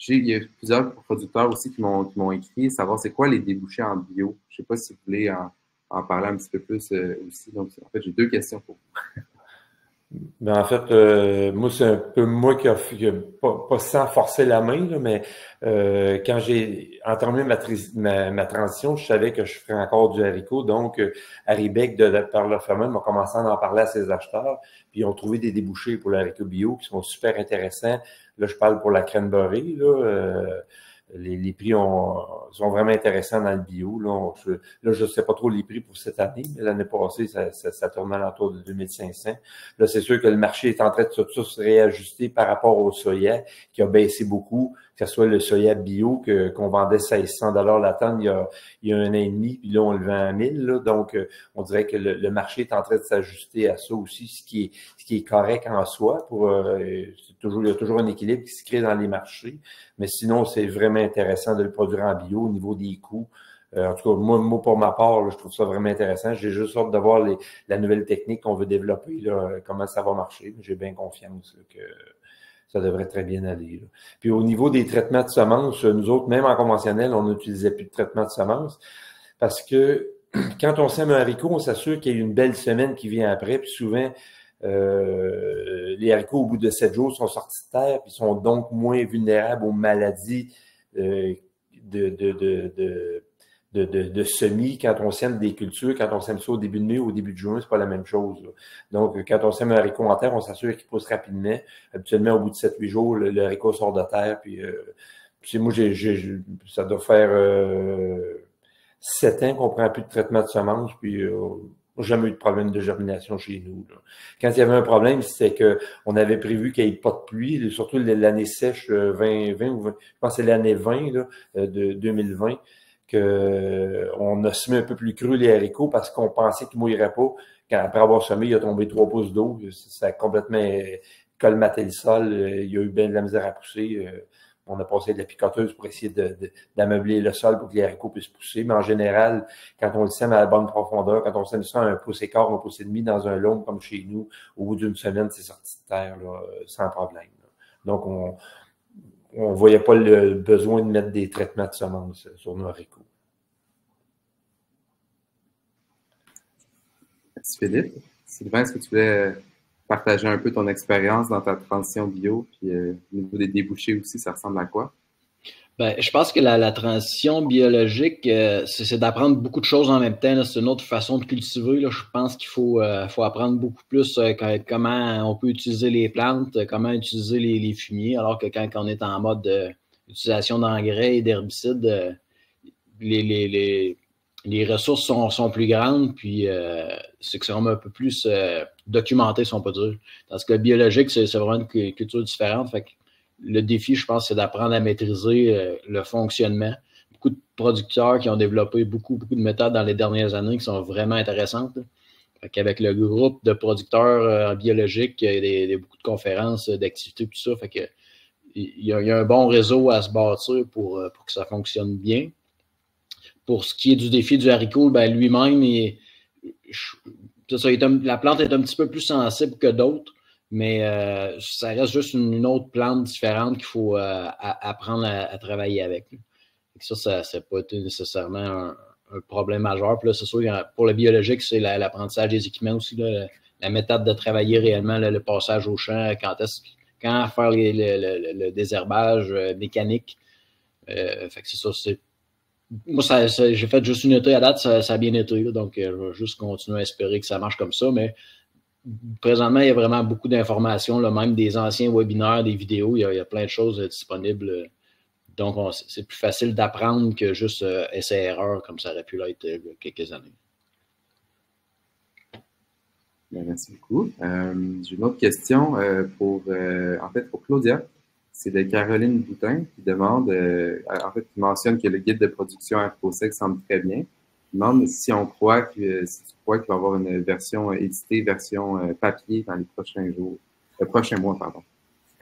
il y a plusieurs producteurs aussi qui m'ont écrit, savoir c'est quoi les débouchés en bio. Je ne sais pas si vous voulez en parler un petit peu plus aussi. Donc, en fait, j'ai deux questions pour vous. Ben, en fait, moi, c'est un peu moi qui a pas sans forcer la main, là, mais quand j'ai entamé ma transition, je savais que je ferais encore du haricot. Donc, Haribec par le fameux m'a commencé à en parler à ses acheteurs. Puis, ils ont trouvé des débouchés pour le haricot bio qui sont super intéressants. Là, je parle pour la cranberry, là. Les prix sont vraiment intéressants dans le bio. Là, je ne sais pas trop les prix pour cette année, mais l'année passée, ça tournait à l'entour de 2500. Là, c'est sûr que le marché est en train de se réajuster par rapport au soya, qui a baissé beaucoup, que ce soit le soya bio qu'on vendait 1600 $ la tonne il y a un an et demi, puis là, on le vend à 1000. Là, donc, on dirait que le marché est en train de s'ajuster à ça aussi, ce qui est correct en soi. Il y a toujours un équilibre qui se crée dans les marchés. Mais sinon, c'est vraiment intéressant de le produire en bio au niveau des coûts. En tout cas, moi pour ma part, là, je trouve ça vraiment intéressant. J'ai juste hâte de voir la nouvelle technique qu'on veut développer, là, comment ça va marcher. J'ai bien confiance là, que ça devrait très bien aller. Là. Puis au niveau des traitements de semences, nous autres, même en conventionnel, on n'utilisait plus de traitement de semences parce que quand on sème un haricot, on s'assure qu'il y a une belle semaine qui vient après. Puis souvent, les haricots, au bout de 7 jours, sont sortis de terre puis sont donc moins vulnérables aux maladies de semis quand on sème des cultures. Quand on sème ça au début de mai ou au début de juin, c'est pas la même chose. Là. Donc, quand on sème un haricot en terre, on s'assure qu'il pousse rapidement. Habituellement, au bout de 7-8 jours, le haricot sort de terre. Puis moi, ça doit faire 7 ans qu'on prend plus de traitement de semences. Puis jamais eu de problème de germination chez nous. Là. Quand il y avait un problème, c'était que on avait prévu qu'il n'y ait pas de pluie, surtout l'année sèche 2020 ou 20, je pense que c'est l'année 20 là, de 2020, qu'on a semé un peu plus cru les haricots parce qu'on pensait qu'ils ne mouilleraient pas. Après avoir semé, il a tombé 3 pouces d'eau. Ça a complètement colmaté le sol. Il y a eu bien de la misère à pousser. On a passé de la picoteuse pour essayer d'ameubler le sol pour que les haricots puissent pousser. Mais en général, quand on le sème à la bonne profondeur, quand on sème ça à 1,25 pouce, 1,5 pouce dans un loam comme chez nous, au bout d'une semaine, c'est sorti de terre là, sans problème. Là. Donc, on voyait pas le besoin de mettre des traitements de semences sur nos haricots. Merci Philippe. Sylvain, est-ce que tu voulais partager un peu ton expérience dans ta transition bio, puis au niveau des débouchés aussi, ça ressemble à quoi? Ben, je pense que la transition biologique, c'est d'apprendre beaucoup de choses en même temps. C'est une autre façon de cultiver. Là. Je pense qu'il faut apprendre beaucoup plus comment on peut utiliser les plantes, comment utiliser les fumiers, alors que quand on est en mode d'utilisation d'engrais et d'herbicides, les ressources sont plus grandes, puis c'est que c'est un peu plus documenté, si on peut dire. Parce que le biologique, c'est vraiment une culture différente. Fait que le défi, je pense, c'est d'apprendre à maîtriser le fonctionnement. Beaucoup de producteurs qui ont développé beaucoup de méthodes dans les dernières années qui sont vraiment intéressantes. Fait qu'avec le groupe de producteurs biologiques, il y a beaucoup de conférences, d'activités, tout ça. Fait que il y a un bon réseau à se bâtir pour que ça fonctionne bien. Pour ce qui est du défi du haricot, ben lui-même, la plante est un petit peu plus sensible que d'autres, mais ça reste juste une autre plante différente qu'il faut apprendre à travailler avec. Ça n'a pas été nécessairement un problème majeur. Puis là, c'est sûr que pour le biologique, c'est l'apprentissage des équipements aussi, là, la méthode de travailler réellement, là, le passage au champ, quand faire le désherbage mécanique. Fait que c'est ça, moi, j'ai fait juste une été à date, ça a bien été, là, donc je vais juste continuer à espérer que ça marche comme ça, mais présentement, il y a vraiment beaucoup d'informations, là, même des anciens webinaires, des vidéos, il y a plein de choses disponibles, donc c'est plus facile d'apprendre que juste essai-erreur, comme ça aurait pu l'être il y a quelques années. Bien, merci beaucoup. J'ai une autre question pour Claudia. C'est de Caroline Boutin qui demande, qui mentionne que le guide de production ARCOSEC semble très bien. Il demande si tu crois qu'il va y avoir une version éditée, version papier dans les prochains mois, pardon.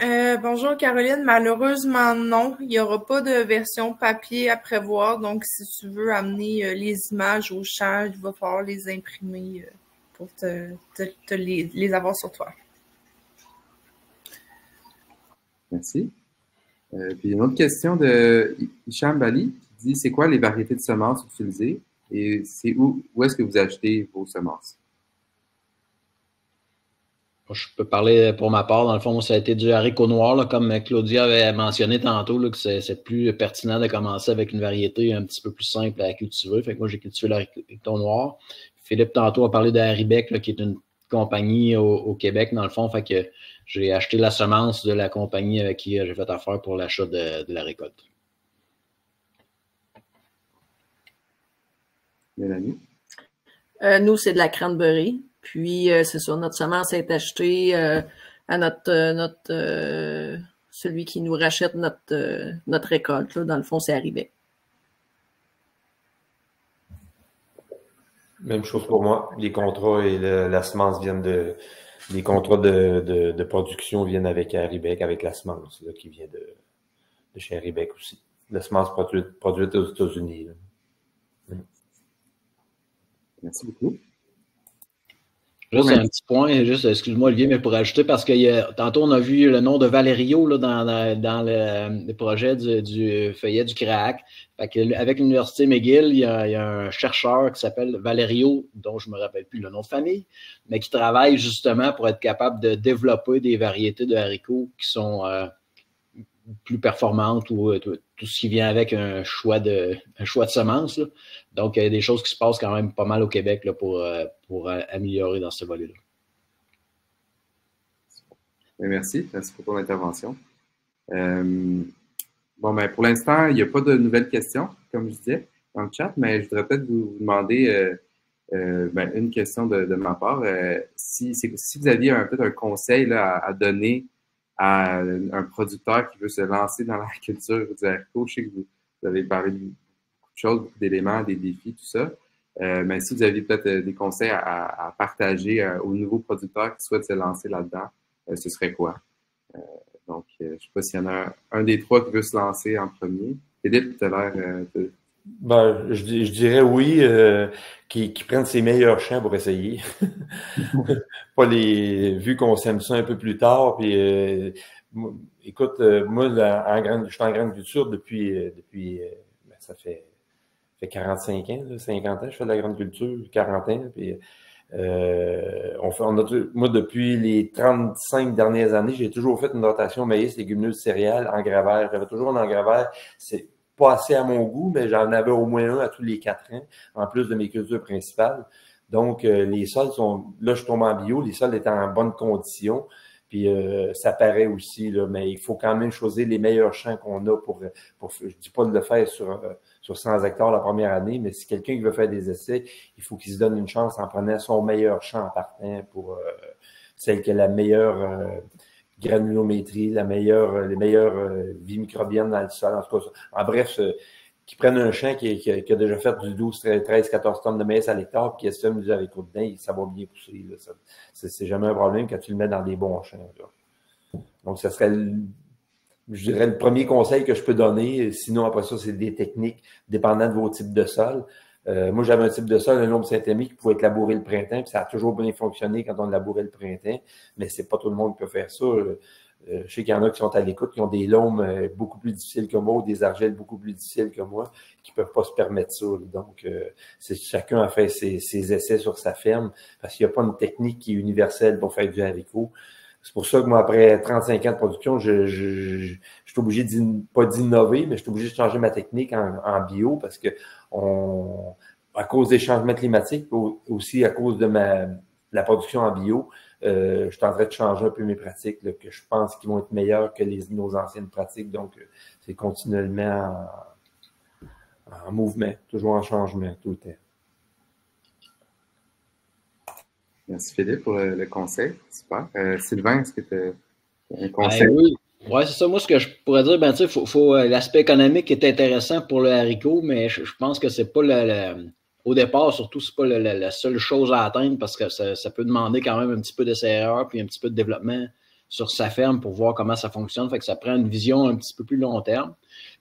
Bonjour Caroline, malheureusement non, il n'y aura pas de version papier à prévoir, donc si tu veux amener les images au champ, il va falloir les imprimer pour les avoir sur toi. Merci. Puis une autre question de Hicham Bali qui dit c'est quoi les variétés de semences utilisées et c'est où est-ce que vous achetez vos semences? Je peux parler pour ma part. Dans le fond, ça a été du haricot noir, là, comme Claudia avait mentionné tantôt, là, que c'est plus pertinent de commencer avec une variété un petit peu plus simple à cultiver. Fait que moi, j'ai cultivé l'haricot noir. Philippe, tantôt, a parlé de Haribec, là, qui est une compagnie au Québec, dans le fond. Fait que j'ai acheté la semence de la compagnie avec qui j'ai fait affaire pour l'achat de la récolte. Mélanie? Nous, c'est de la cranberry. Puis, c'est ça, notre semence est achetée à celui qui nous rachète notre récolte. Là. Dans le fond, c'est Haribec. Même chose pour moi. Les contrats et la semence viennent les contrats de production viennent avec Haribec, avec la semence là, qui vient de chez Haribec aussi. La semence produite aux États-Unis. Merci beaucoup. Juste un petit point, juste, excuse-moi Olivier, mais pour ajouter, parce que tantôt on a vu le nom de Valerio là, dans le projet du feuillet du CRAAC. Fait que, avec l'Université McGill, il y a un chercheur qui s'appelle Valerio, dont je me rappelle plus le nom de famille, mais qui travaille justement pour être capable de développer des variétés de haricots qui sont plus performantes ou tout ce qui vient avec un choix de semences. Là. Donc, il y a des choses qui se passent quand même pas mal au Québec là, pour améliorer dans ce volet-là. Merci pour ton intervention. Bon, ben, pour l'instant, il n'y a pas de nouvelles questions, comme je disais, dans le chat, mais je voudrais peut-être vous demander une question de ma part. Si vous aviez peut-être un conseil là, à donner à un producteur qui veut se lancer dans la culture du haricot, je sais que vous avez parlé de beaucoup de choses, beaucoup d'éléments, des défis, tout ça. Mais si vous aviez peut-être des conseils à partager aux nouveaux producteurs qui souhaitent se lancer là-dedans, ce serait quoi? Donc, je ne sais pas s'il y en a un des trois qui veut se lancer en premier. Philippe, tu as l'air de... Je dirais oui, qu'ils prennent ses meilleurs champs pour essayer. Pas vu qu'on sème ça un peu plus tard. Puis, écoute, moi, je suis en grande culture depuis ça fait 45 ans, là, 50 ans, je fais de la grande culture, 40 ans. Puis, moi, depuis les 35 dernières années, j'ai toujours fait une rotation maïs, légumineuses, céréales, engrais. J'avais toujours un engrais. C'est pas assez à mon goût, mais j'en avais au moins un à tous les 4 ans, en plus de mes cultures principales. Donc, les sols là, je tombe en bio, les sols étaient en bonne condition. Puis, ça paraît aussi, là, mais il faut quand même choisir les meilleurs champs qu'on a je dis pas de le faire sur 100 hectares la première année, mais si quelqu'un qui veut faire des essais, il faut qu'il se donne une chance en prenant son meilleur champ en partant pour celle qui a la meilleure granulométrie, les meilleures vies microbiennes dans le sol. En tout cas, en bref, qui prennent un champ qui a déjà fait du 12, 13, 14 tonnes de maïs à l'hectare, puis qui estime du haricot dedans, ça va bien pousser. Là. C'est jamais un problème quand tu le mets dans des bons champs. Là. Donc, ce serait, je dirais, le premier conseil que je peux donner. Sinon, après ça, c'est des techniques dépendant de vos types de sol. Moi, j'avais un type de sol, un lombe synthémique qui pouvait être labouré le printemps, puis ça a toujours bien fonctionné quand on labourait le printemps, mais c'est pas tout le monde qui peut faire ça. Je sais qu'il y en a qui sont à l'écoute, qui ont des lombes beaucoup plus difficiles que moi ou des argelles beaucoup plus difficiles que moi, qui peuvent pas se permettre ça. Donc, c'est chacun a fait ses essais sur sa ferme, parce qu'il n'y a pas une technique qui est universelle pour faire du haricot. C'est pour ça que moi, après 35 ans de production, je suis obligé pas d'innover, mais je suis obligé de changer ma technique en bio parce que à cause des changements climatiques, aussi à cause de la production en bio, je suis en train de changer un peu mes pratiques, là, que je pense qu'ils vont être meilleures que nos anciennes pratiques. Donc, c'est continuellement en mouvement, toujours en changement tout le temps. Merci Philippe pour le conseil. Super. Sylvain, est-ce que tu as un conseil? Oui. Ouais, c'est ça. Moi, ce que je pourrais dire, tu sais, l'aspect économique est intéressant pour le haricot, mais je pense que c'est pas au départ, surtout, c'est pas la seule chose à atteindre parce que ça peut demander quand même un petit peu d'essai-erreur puis un petit peu de développement sur sa ferme pour voir comment ça fonctionne. Fait que ça prend une vision un petit peu plus long terme.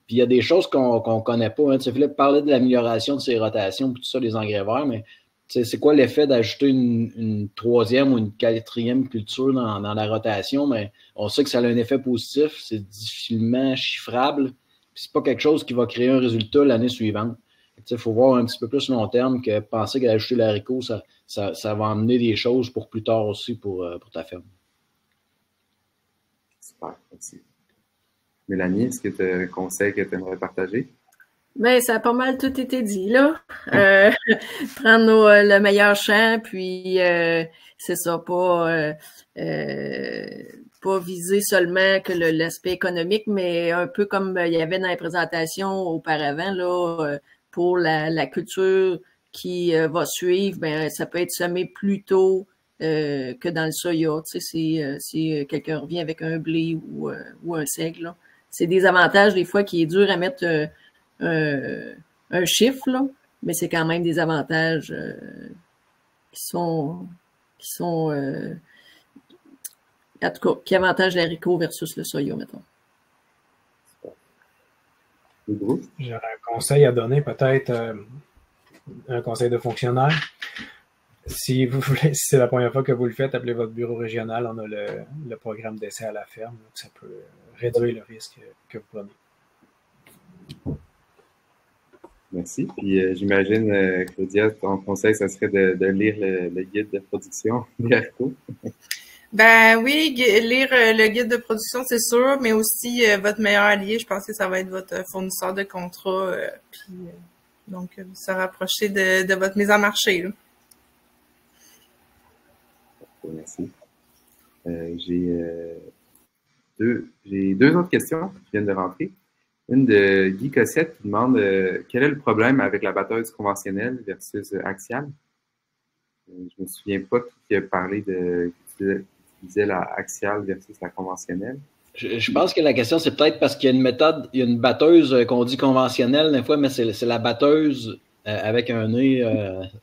Puis il y a des choses qu'on connaît pas. Hein. Tu sais, Philippe parlait de l'amélioration de ses rotations, puis tout ça, des engrais verts, mais c'est quoi l'effet d'ajouter une troisième ou une quatrième culture dans la rotation? Mais on sait que ça a un effet positif, c'est difficilement chiffrable, puis c'est pas quelque chose qui va créer un résultat l'année suivante. Il faut voir un petit peu plus long terme que penser qu'ajouter l'haricot, ça va emmener des choses pour plus tard aussi pour ta ferme. Super, merci. Mélanie, est-ce que tu as un conseil que tu aimerais partager? Ben, ça a pas mal tout été dit, là. Prendre le meilleur champ, puis c'est ça, pas viser seulement que l'aspect économique, mais un peu comme il y avait dans les présentations auparavant, là, pour la culture qui va suivre, ben ça peut être semé plus tôt que dans le soya. Tu sais, si quelqu'un revient avec un blé ou un seigle, là. C'est des avantages, des fois, qui est dur à mettre un chiffre, là, mais c'est quand même des avantages qui sont en tout cas, qui avantagent l'haricot versus le soya, mettons. J'aurais un conseil à donner, peut-être un conseil de fonctionnaire. Si vous voulez, si c'est la première fois que vous le faites, appelez votre bureau régional. On a le programme d'essai à la ferme, donc ça peut réduire le risque que vous prenez. Merci. Puis j'imagine, Claudia, ton conseil, ça serait de lire le guide de production des haricots. Ben oui, lire le guide de production, c'est sûr, mais aussi votre meilleur allié, je pense que ça va être votre fournisseur de contrat, donc se rapprocher de votre mise en marché, là. Merci. J'ai deux autres questions qui viennent de rentrer. Une de Guy Cossette qui demande quel est le problème avec la batteuse conventionnelle versus axiale. Je me souviens pas qui a parlé qui disait la axiale versus la conventionnelle. Je pense que la question, c'est peut-être parce qu'il y a une méthode, il y a une batteuse qu'on dit conventionnelle des fois, mais c'est la batteuse avec un nez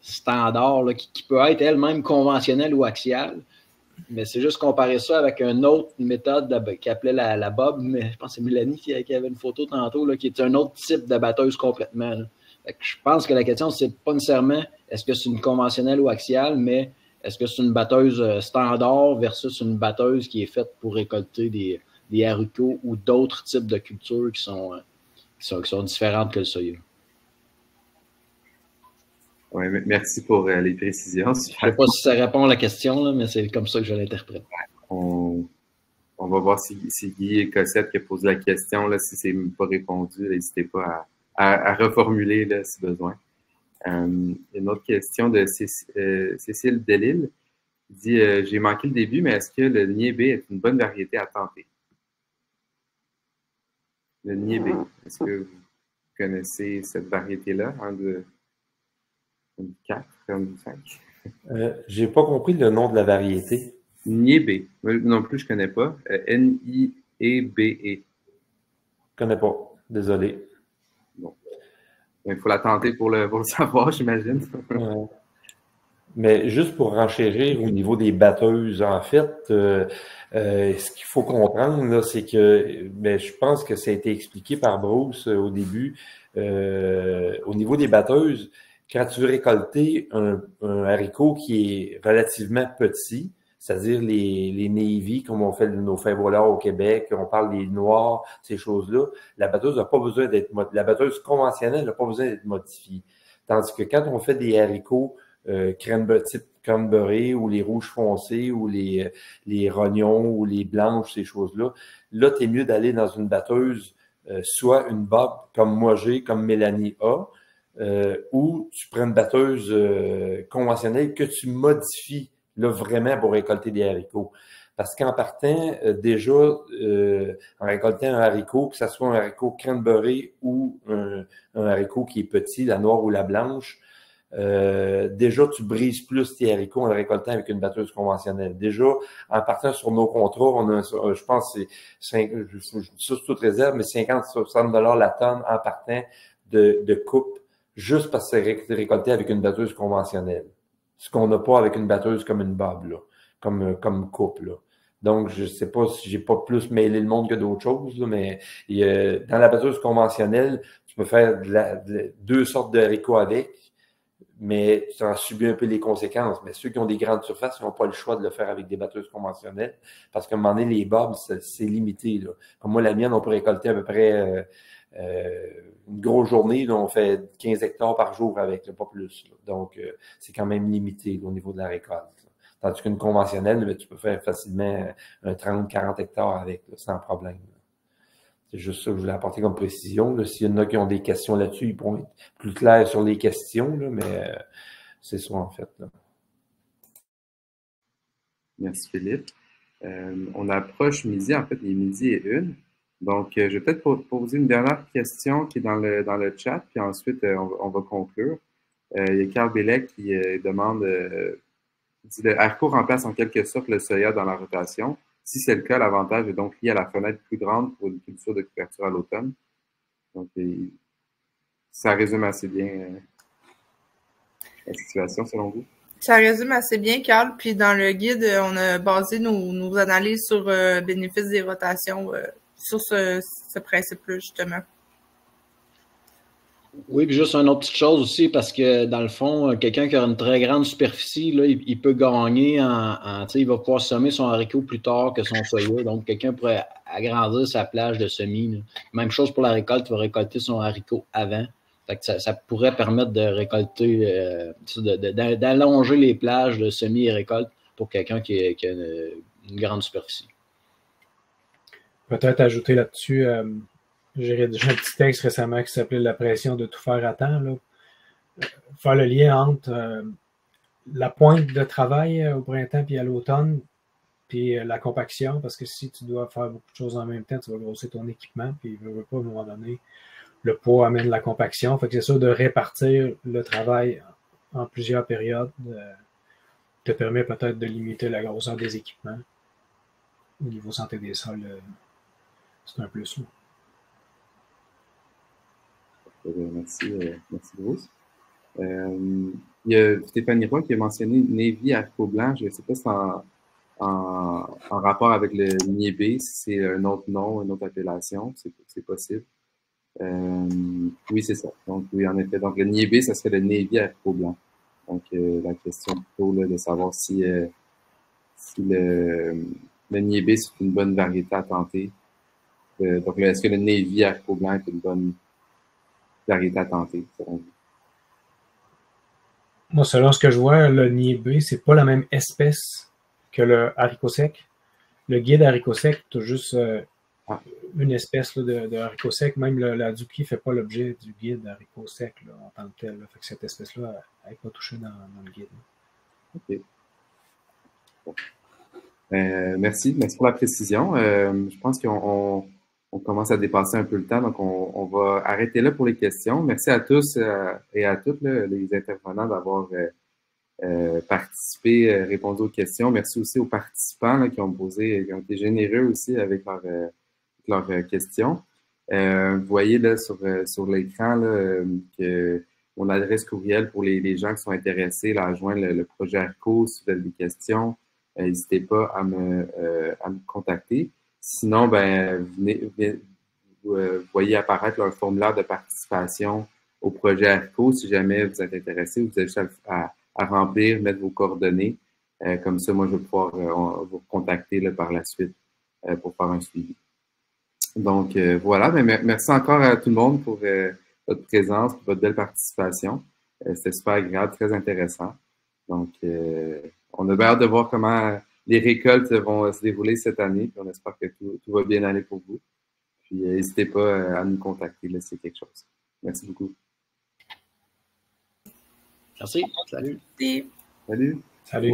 standard là, qui peut être elle-même conventionnelle ou axiale. Mais c'est juste comparer ça avec une autre méthode qui appelait la bob, mais je pense que c'est Mélanie qui avait une photo tantôt, là, qui est un autre type de batteuse complètement. Fait que je pense que la question, c'est pas nécessairement est-ce que c'est une conventionnelle ou axiale, mais est-ce que c'est une batteuse standard versus une batteuse qui est faite pour récolter des haricots ou d'autres types de cultures qui sont différentes que le soya. Oui, merci pour les précisions. Je ne sais pas si ça répond à la question, là, mais c'est comme ça que je l'interprète. On va voir si Guy Cossette qui a posé la question, là, si c'est pas répondu, n'hésitez pas à reformuler là, si besoin. Une autre question de Cécile Delille qui dit j'ai manqué le début, mais est-ce que le niébé est une bonne variété à tenter? Le niébé, est-ce que vous connaissez cette variété-là? 4, 5. J'ai pas compris le nom de la variété. Niébé. Non plus, je connais pas. N-I-E-B-E. Je connais pas. Désolé. Bon. Il faut la tenter pour le savoir, j'imagine. Mais juste pour renchérir au niveau des batteuses, en fait, ce qu'il faut comprendre, là, c'est que je pense que ça a été expliqué par Bruce au début. Au niveau des batteuses, quand tu veux récolter un haricot qui est relativement petit, c'est-à-dire les navy, comme on fait nos fèves voleurs au Québec, on parle des noirs, ces choses-là, la batteuse n'a pas besoin la batteuse conventionnelle n'a pas besoin d'être modifiée. Tandis que quand on fait des haricots type cranberry ou les rouges foncés ou les rognons ou les blanches, ces choses-là, là, t'es mieux d'aller dans une batteuse, soit une bob comme moi j'ai, comme Mélanie a, ou tu prends une batteuse conventionnelle que tu modifies là vraiment pour récolter des haricots. Parce qu'en partant, déjà, en récoltant un haricot, que ce soit un haricot cranberry ou un haricot qui est petit, la noire ou la blanche, déjà, tu brises plus tes haricots en le récoltant avec une batteuse conventionnelle. Déjà, en partant sur nos contrats, on a, je pense, je dis ça sous toute réserve, mais 50-60 $ la tonne en partant de coupe, juste parce que c'est récolté avec une batteuse conventionnelle. Ce qu'on n'a pas avec une batteuse comme une bob, là, comme coupe, là. Donc, je sais pas si j'ai pas plus mêlé le monde que d'autres choses, là, mais dans la batteuse conventionnelle, tu peux faire deux sortes de haricots avec, mais tu en subis un peu les conséquences. Mais ceux qui ont des grandes surfaces, ils n'ont pas le choix de le faire avec des batteuses conventionnelles parce qu'à un moment donné, les bobs, c'est limité. Là. Comme moi, la mienne, on peut récolter à peu près une grosse journée. Là, on fait 15 hectares par jour avec, là, pas plus. Là. Donc, c'est quand même limité là, au niveau de la récolte. Là. Tandis qu'une conventionnelle, là, tu peux faire facilement un 30-40 hectares avec, là, sans problème. Là. C'est juste ça que je voulais apporter comme précision. S'il y en a qui ont des questions là-dessus, ils pourront être plus clairs sur les questions, là, mais c'est ça en fait. Là. Merci Philippe. On approche midi, en fait, il est midi et une. Donc, je vais peut-être poser une dernière question qui est dans le chat, puis ensuite, on va conclure. Il y a Carl Bellec qui demande, dit, le haricot remplace en quelque sorte le soya dans la rotation. Si c'est le cas, l'avantage est donc lié à la fenêtre plus grande pour une culture de couverture à l'automne. Donc, ça résume assez bien la situation, selon vous? Ça résume assez bien, Carl. Puis dans le guide, on a basé nos analyses sur bénéfices des rotations, sur ce principe-là, justement. Oui, puis juste une autre petite chose aussi, parce que dans le fond, quelqu'un qui a une très grande superficie, là, il peut gagner il va pouvoir semer son haricot plus tard que son soya. Donc, quelqu'un pourrait agrandir sa plage de semis. Là. Même chose pour la récolte, il va récolter son haricot avant. Fait que ça pourrait permettre de récolter, d'allonger les plages de semis et récolte pour quelqu'un qui a une grande superficie. Peut-être ajouter là-dessus, j'ai rédigé un petit texte récemment qui s'appelait « La pression de tout faire à temps ». Faire le lien entre la pointe de travail au printemps puis à l'automne, puis la compaction, parce que si tu dois faire beaucoup de choses en même temps, tu vas grossir ton équipement, puis il ne veut pas, à un moment donné, le poids amène la compaction. Fait que c'est sûr de répartir le travail en plusieurs périodes te permet peut-être de limiter la grosseur des équipements. Au niveau santé des sols, c'est un plus. Merci Bruce. Il y a Stéphanie Roy qui a mentionné Navy haricot blanc. Je ne sais pas si c'est en rapport avec le niébé, si c'est un autre nom, une autre appellation, c'est possible. Oui, c'est ça. Donc, oui, en effet. Donc, le niébé, ça serait le Navy haricot blanc. Donc, la question plutôt là, de savoir si le niébé, c'est une bonne variété à tenter. Donc, est-ce que le Navy haricot blanc est une bonne variété à tenter, selon vous? Moi, selon ce que je vois, le niébé, c'est pas la même espèce que le haricot sec. Le guide haricot sec, tu as juste une espèce là, de haricot sec. Même la Duki ne fait pas l'objet du guide haricot sec là, en tant que tel. Là. Fait que cette espèce-là, elle n'est pas touchée dans le guide. OK. Bon. Merci pour la précision. Je pense qu'on commence à dépasser un peu le temps, donc on va arrêter là pour les questions. Merci à tous et à toutes là, les intervenants d'avoir participé, répondu aux questions. Merci aussi aux participants là, qui ont été généreux aussi avec leurs questions. Vous voyez là sur l'écran que mon adresse courriel pour les gens qui sont intéressés là, à joindre le projet ARCO, si vous avez des questions, n'hésitez pas à me contacter. Sinon, vous voyez apparaître un formulaire de participation au projet ARCO. Si jamais vous êtes intéressé, vous avez juste à remplir, mettre vos coordonnées. Comme ça, moi, je vais pouvoir vous contacter là, par la suite pour faire un suivi. Donc, voilà. Merci encore à tout le monde pour votre présence, pour votre belle participation. C'était super agréable, très intéressant. Donc, on a bien hâte de voir comment les récoltes vont se dérouler cette année. Puis on espère que tout va bien aller pour vous. Puis, n'hésitez pas à nous contacter là, s'il y a quelque chose. Merci beaucoup. Merci. Salut. Merci. Salut. Salut.